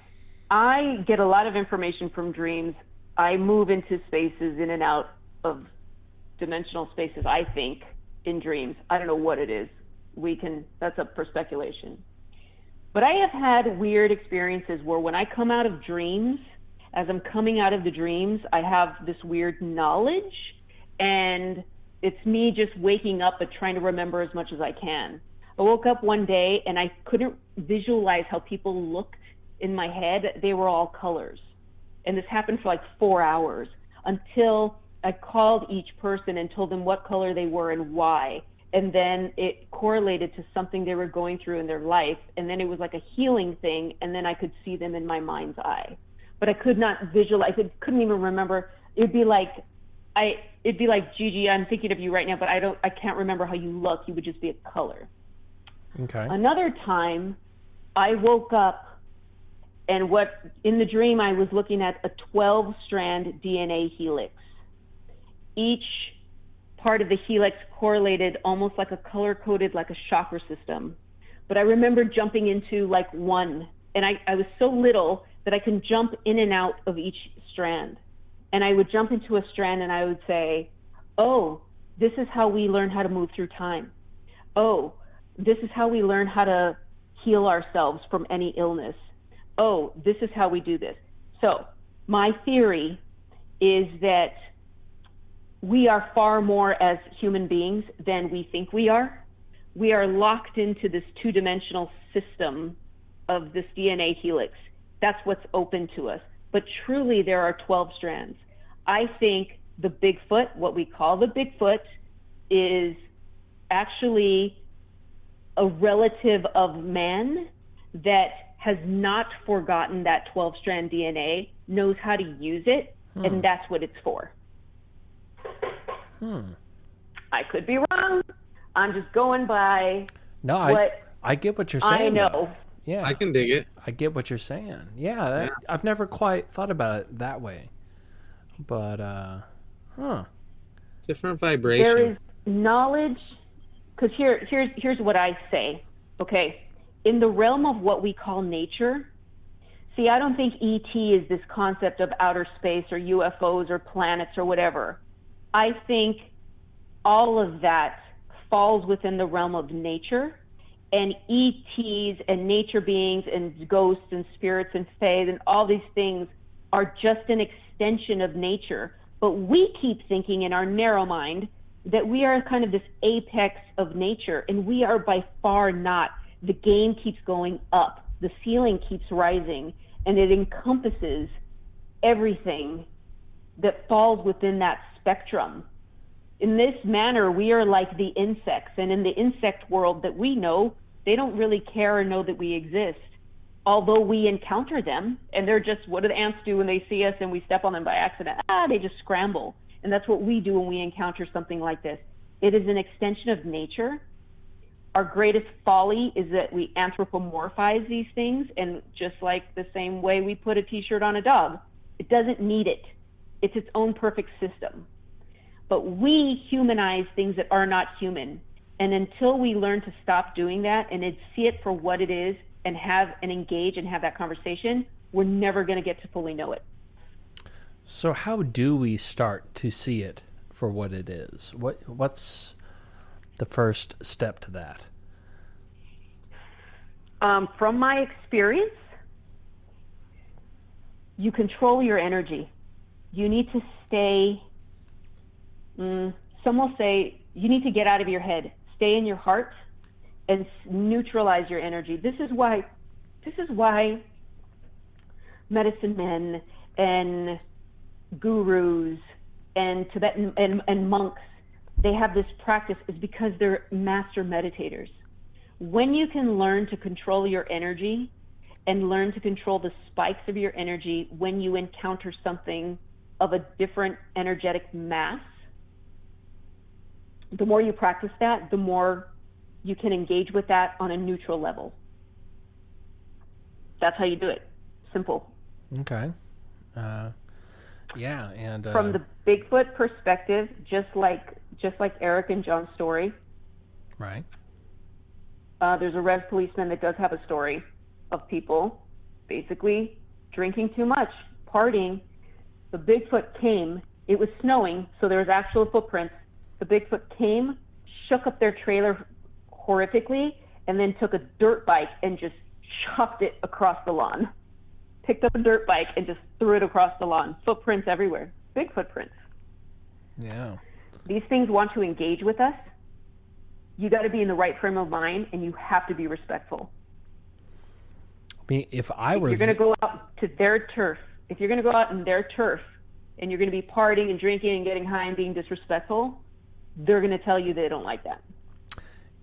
I get a lot of information from dreams. I move into spaces, in and out of dimensional spaces, I think, in dreams. I don't know what it is. That's up for speculation. But I have had weird experiences where when I come out of dreams, as I'm coming out of the dreams, I have this weird knowledge, and it's me just waking up but trying to remember as much as I can. I woke up one day and I couldn't visualize how people looked in my head. They were all colors. And this happened for like 4 hours until I called each person and told them what color they were and why. And then it correlated to something they were going through in their life. And then it was like a healing thing. And then I could see them in my mind's eye. But I could not visualize. I couldn't even remember. It'd be like, Gigi, I'm thinking of you right now, but I can't remember how you look. You would just be a color.
Okay.
Another time, I woke up, and in the dream I was looking at a 12-strand DNA helix. Each part of the helix correlated almost like a color-coded, like a chakra system. But I remember jumping into like one, and I was so little that I can jump in and out of each strand. And I would jump into a strand and I would say, oh, this is how we learn how to move through time. Oh, this is how we learn how to heal ourselves from any illness. Oh, this is how we do this. So my theory is that we are far more as human beings than we think we are. We are locked into this two-dimensional system of this DNA helix. That's what's open to us. But truly, there are 12 strands. I think the Bigfoot, what we call the Bigfoot, is actually a relative of man that has not forgotten that 12-strand DNA, knows how to use it, and that's what it's for. I could be wrong. I'm just going by
I get what you're saying.
I know.
Though. Yeah,
I can dig it.
I get what you're saying. Yeah, I've never quite thought about it that way. But,
different vibration.
There is knowledge, because here's what I say. Okay, in the realm of what we call nature, see, I don't think ET is this concept of outer space or UFOs or planets or whatever. I think all of that falls within the realm of nature, and ETs and nature beings and ghosts and spirits and fae and all these things are just an extension of nature. But we keep thinking in our narrow mind that we are kind of this apex of nature, and we are by far not. The game keeps going up. The ceiling keeps rising, and it encompasses everything that falls within that spectrum. In this manner, we are like the insects, and in the insect world that we know, they don't really care or know that we exist. Although we encounter them, and they're just, what do the ants do when they see us and we step on them by accident? They just scramble. And that's what we do when we encounter something like this. It is an extension of nature. Our greatest folly is that we anthropomorphize these things, and just like the same way we put a t-shirt on a dog, it doesn't need it. It's its own perfect system. But we humanize things that are not human. And until we learn to stop doing that and see it for what it is and engage and have that conversation, we're never going to get to fully know it.
So how do we start to see it for what it is? What's the first step to that?
From my experience, you control your energy. You need to stay, some will say, you need to get out of your head. Stay in your heart and neutralize your energy. This is why medicine men and gurus and Tibetan and monks, they have this practice, is because they're master meditators. When you can learn to control your energy and learn to control the spikes of your energy when you encounter something of a different energetic mass, the more you practice that, the more you can engage with that on a neutral level. That's how you do it. Simple.
Okay. Yeah, and
from the Bigfoot perspective, just like Eric and John's story,
right?
There's a Rev policeman that does have a story of people basically drinking too much, partying. The Bigfoot came. It was snowing, so there was actual footprints. The Bigfoot came, shook up their trailer horrifically, and then took a dirt bike and just chucked it across the lawn. Picked up a dirt bike and just threw it across the lawn. Footprints everywhere. Big footprints.
Yeah.
These things want to engage with us. You got to be in the right frame of mind, and you have to be respectful.
I mean, if you're
going to go out to their turf, if you're going to go out in their turf, and you're going to be partying and drinking and getting high and being disrespectful, they're going to tell you they don't like that.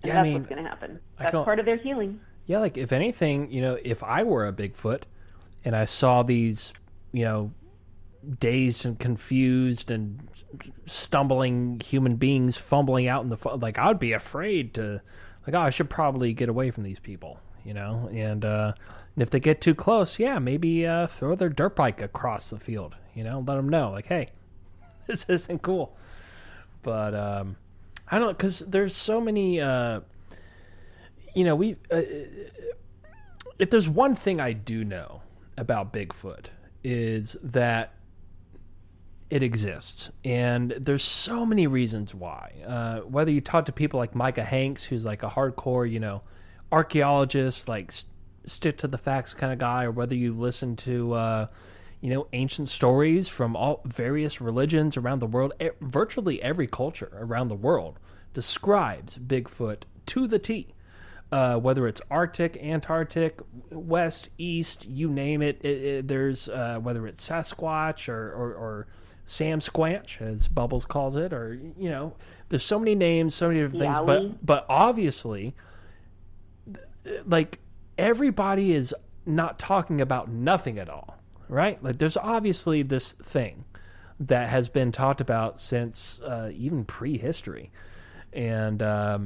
And that's what's going to happen. That's part of their healing.
Yeah, like if anything, if I were a Bigfoot and I saw these, dazed and confused and stumbling human beings fumbling out in the like, I'd be afraid to, like, I should probably get away from these people, and if they get too close, maybe throw their dirt bike across the field, let them know, like, hey, this isn't cool. But I don't know, because there's so many, if there's one thing I do know about Bigfoot is that it exists, and there's so many reasons why. Whether you talk to people like Micah Hanks, who's like a hardcore, archaeologist, like stick to the facts kind of guy, or whether you listen to, ancient stories from all various religions around the world, virtually every culture around the world describes Bigfoot to the T. Whether it's Arctic, Antarctic, West, East, you name it. There's whether it's Sasquatch or Sam Squanch, as Bubbles calls it, or there's so many names, so many different things. But obviously, like, everybody is not talking about nothing at all, right? Like, there's obviously this thing that has been talked about since even prehistory, and I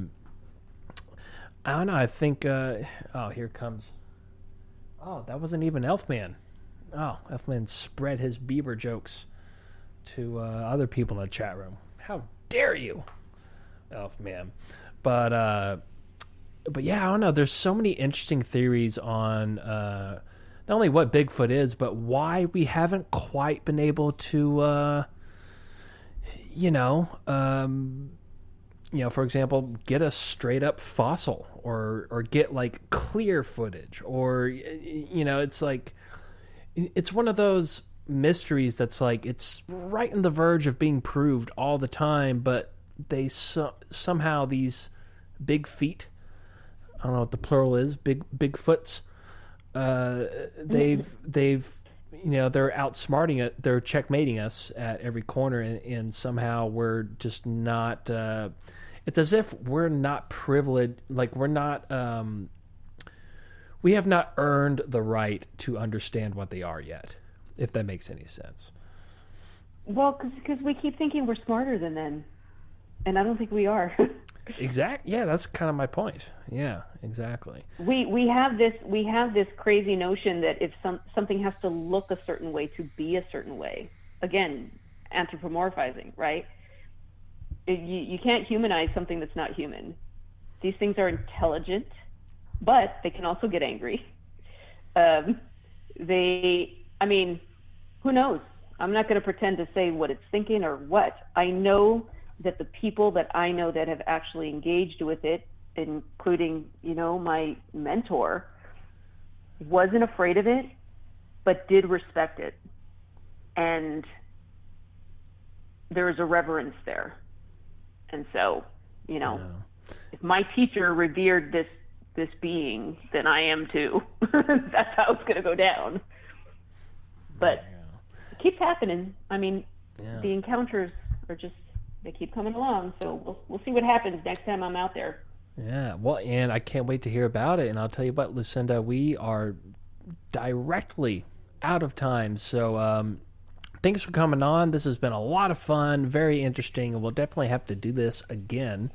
don't know. I think. Here comes. Oh, that wasn't even Elfman. Oh, Elfman spread his Bieber jokes to other people in the chat room. How dare you, Elfman? But yeah, I don't know. There's so many interesting theories on not only what Bigfoot is, but why we haven't quite been able to, for example, get a straight up fossil or get like clear footage, or, it's like, it's one of those mysteries that's like, it's right on the verge of being proved all the time, but they somehow these big feet, I don't know what the plural is, Bigfoots, they're outsmarting it, they're checkmating us at every corner, and somehow we're just not, it's as if we're not privileged, like we're not, we have not earned the right to understand what they are yet, if that makes any sense.
Well, because we keep thinking we're smarter than them, and I don't think we are.
Exactly. Yeah, that's kind of my point. Yeah, exactly.
We have this crazy notion that if something has to look a certain way to be a certain way. Again, anthropomorphizing, right? You can't humanize something that's not human. These things are intelligent, but they can also get angry. Who knows? I'm not going to pretend to say what it's thinking or what. I know that the people that I know that have actually engaged with it, including, my mentor, wasn't afraid of it, but did respect it. And there is a reverence there. And so, if my teacher revered this being, then I am too. That's how it's going to go down. But it keeps happening. The encounters are just, they keep coming along. So we'll see what happens next time I'm out there.
Yeah, well, and I can't wait to hear about it. And I'll tell you what, Lucinda, we are directly out of time. So thanks for coming on. This has been a lot of fun, very interesting, and we'll definitely have to do this again.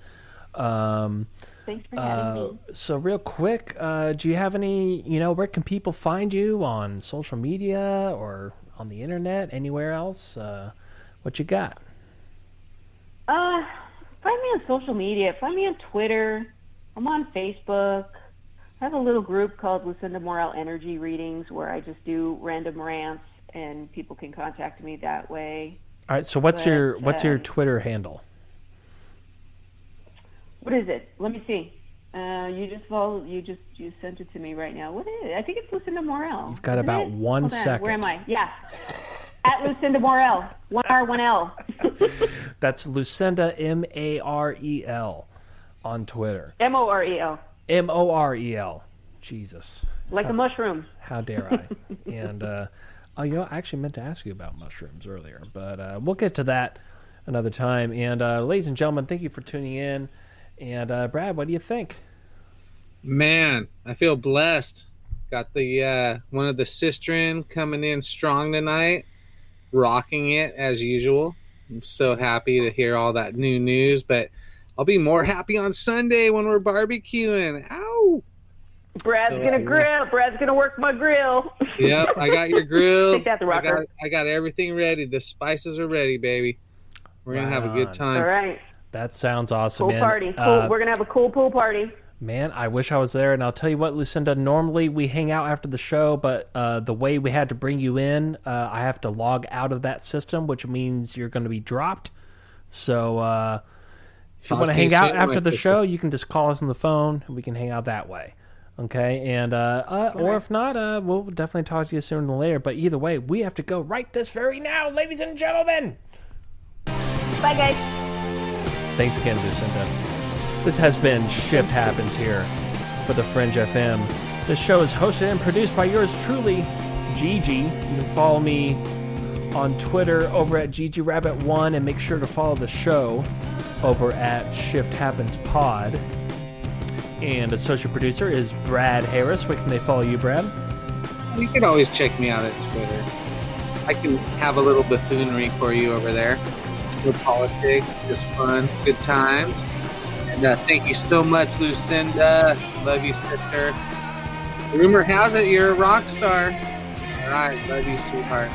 Thanks for having me.
So real quick, do you have any, where can people find you on social media or on the internet, anywhere else? What you got?
Find me on social media. Find me on Twitter. I'm on Facebook. I have a little group called Lucinda Morel Energy Readings where I just do random rants and people can contact me that way.
All right, so what's your Twitter handle?
What is it? Let me see. You sent it to me right now. What is it? I think it's Lucinda Morel.
You've got about 1 second.
Where am I? Yeah. At Lucinda Morel. 1 R, 1 L.
That's Lucinda Marel on Twitter.
Morel.
Morel. Jesus.
Like a mushroom.
How dare I? And I actually meant to ask you about mushrooms earlier, but we'll get to that another time. And ladies and gentlemen, thank you for tuning in. And Brad, what do you think?
Man, I feel blessed. Got the one of the Sistren coming in strong tonight, rocking it as usual. I'm so happy to hear all that new news, but I'll be more happy on Sunday when we're barbecuing. Ow!
Brad's gonna grill. Brad's gonna work my grill.
Yep, I got your grill.
Take that, the rocker.
I got everything ready. The spices are ready, baby. We're gonna have a good time.
All right.
That sounds awesome,
Pool
man.
party. Cool. We're gonna have a cool pool party.
Man, I wish I was there. And I'll tell you what, Lucinda, normally we hang out after the show, but the way we had to bring you in, I have to log out of that system, which means you're going to be dropped. So if you want to hang out after the show, you can just call us on the phone, and we can hang out that way. Okay? And or if not, we'll definitely talk to you sooner than later. But either way, we have to go right this very now, ladies and gentlemen.
Bye, guys.
Thanks again, Lucinda. This has been Shift Happens here for the Fringe FM. This show is hosted and produced by yours truly, Gigi. You can follow me on Twitter over at GigiRabbit1 and make sure to follow the show over at Shift Happens Pod. And associate producer is Brad Harris. Where can they follow you, Brad?
You can always check me out at Twitter. I can have a little buffoonery for you over there. Good politics, just fun, good times. And thank you so much, Lucinda. Love you, sister. Rumor has it you're a rock star. All right, love you, sweetheart.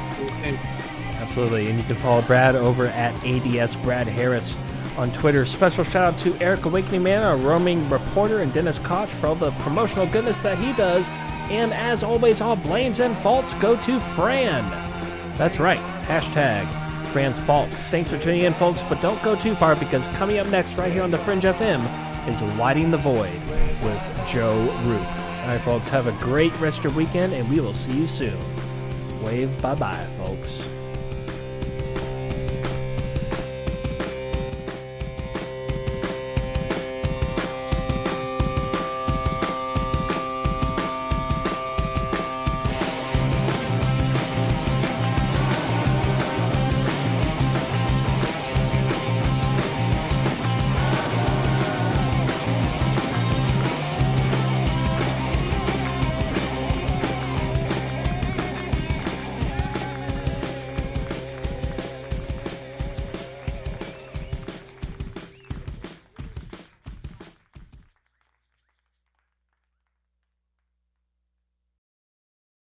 Absolutely, and you can follow Brad over at ADS Brad Harris on Twitter. Special shout out to Eric Awakening Man, our roaming reporter, and Dennis Koch for all the promotional goodness that he does. And as always, all blames and faults go to Fran. That's right, hashtag Fran's fault. Thanks for tuning in, folks, but don't go too far because coming up next right here on the Fringe FM is Lighting the Void with Joe Roop. All right, folks, have a great rest of your weekend, and we will see you soon. Wave bye-bye, folks.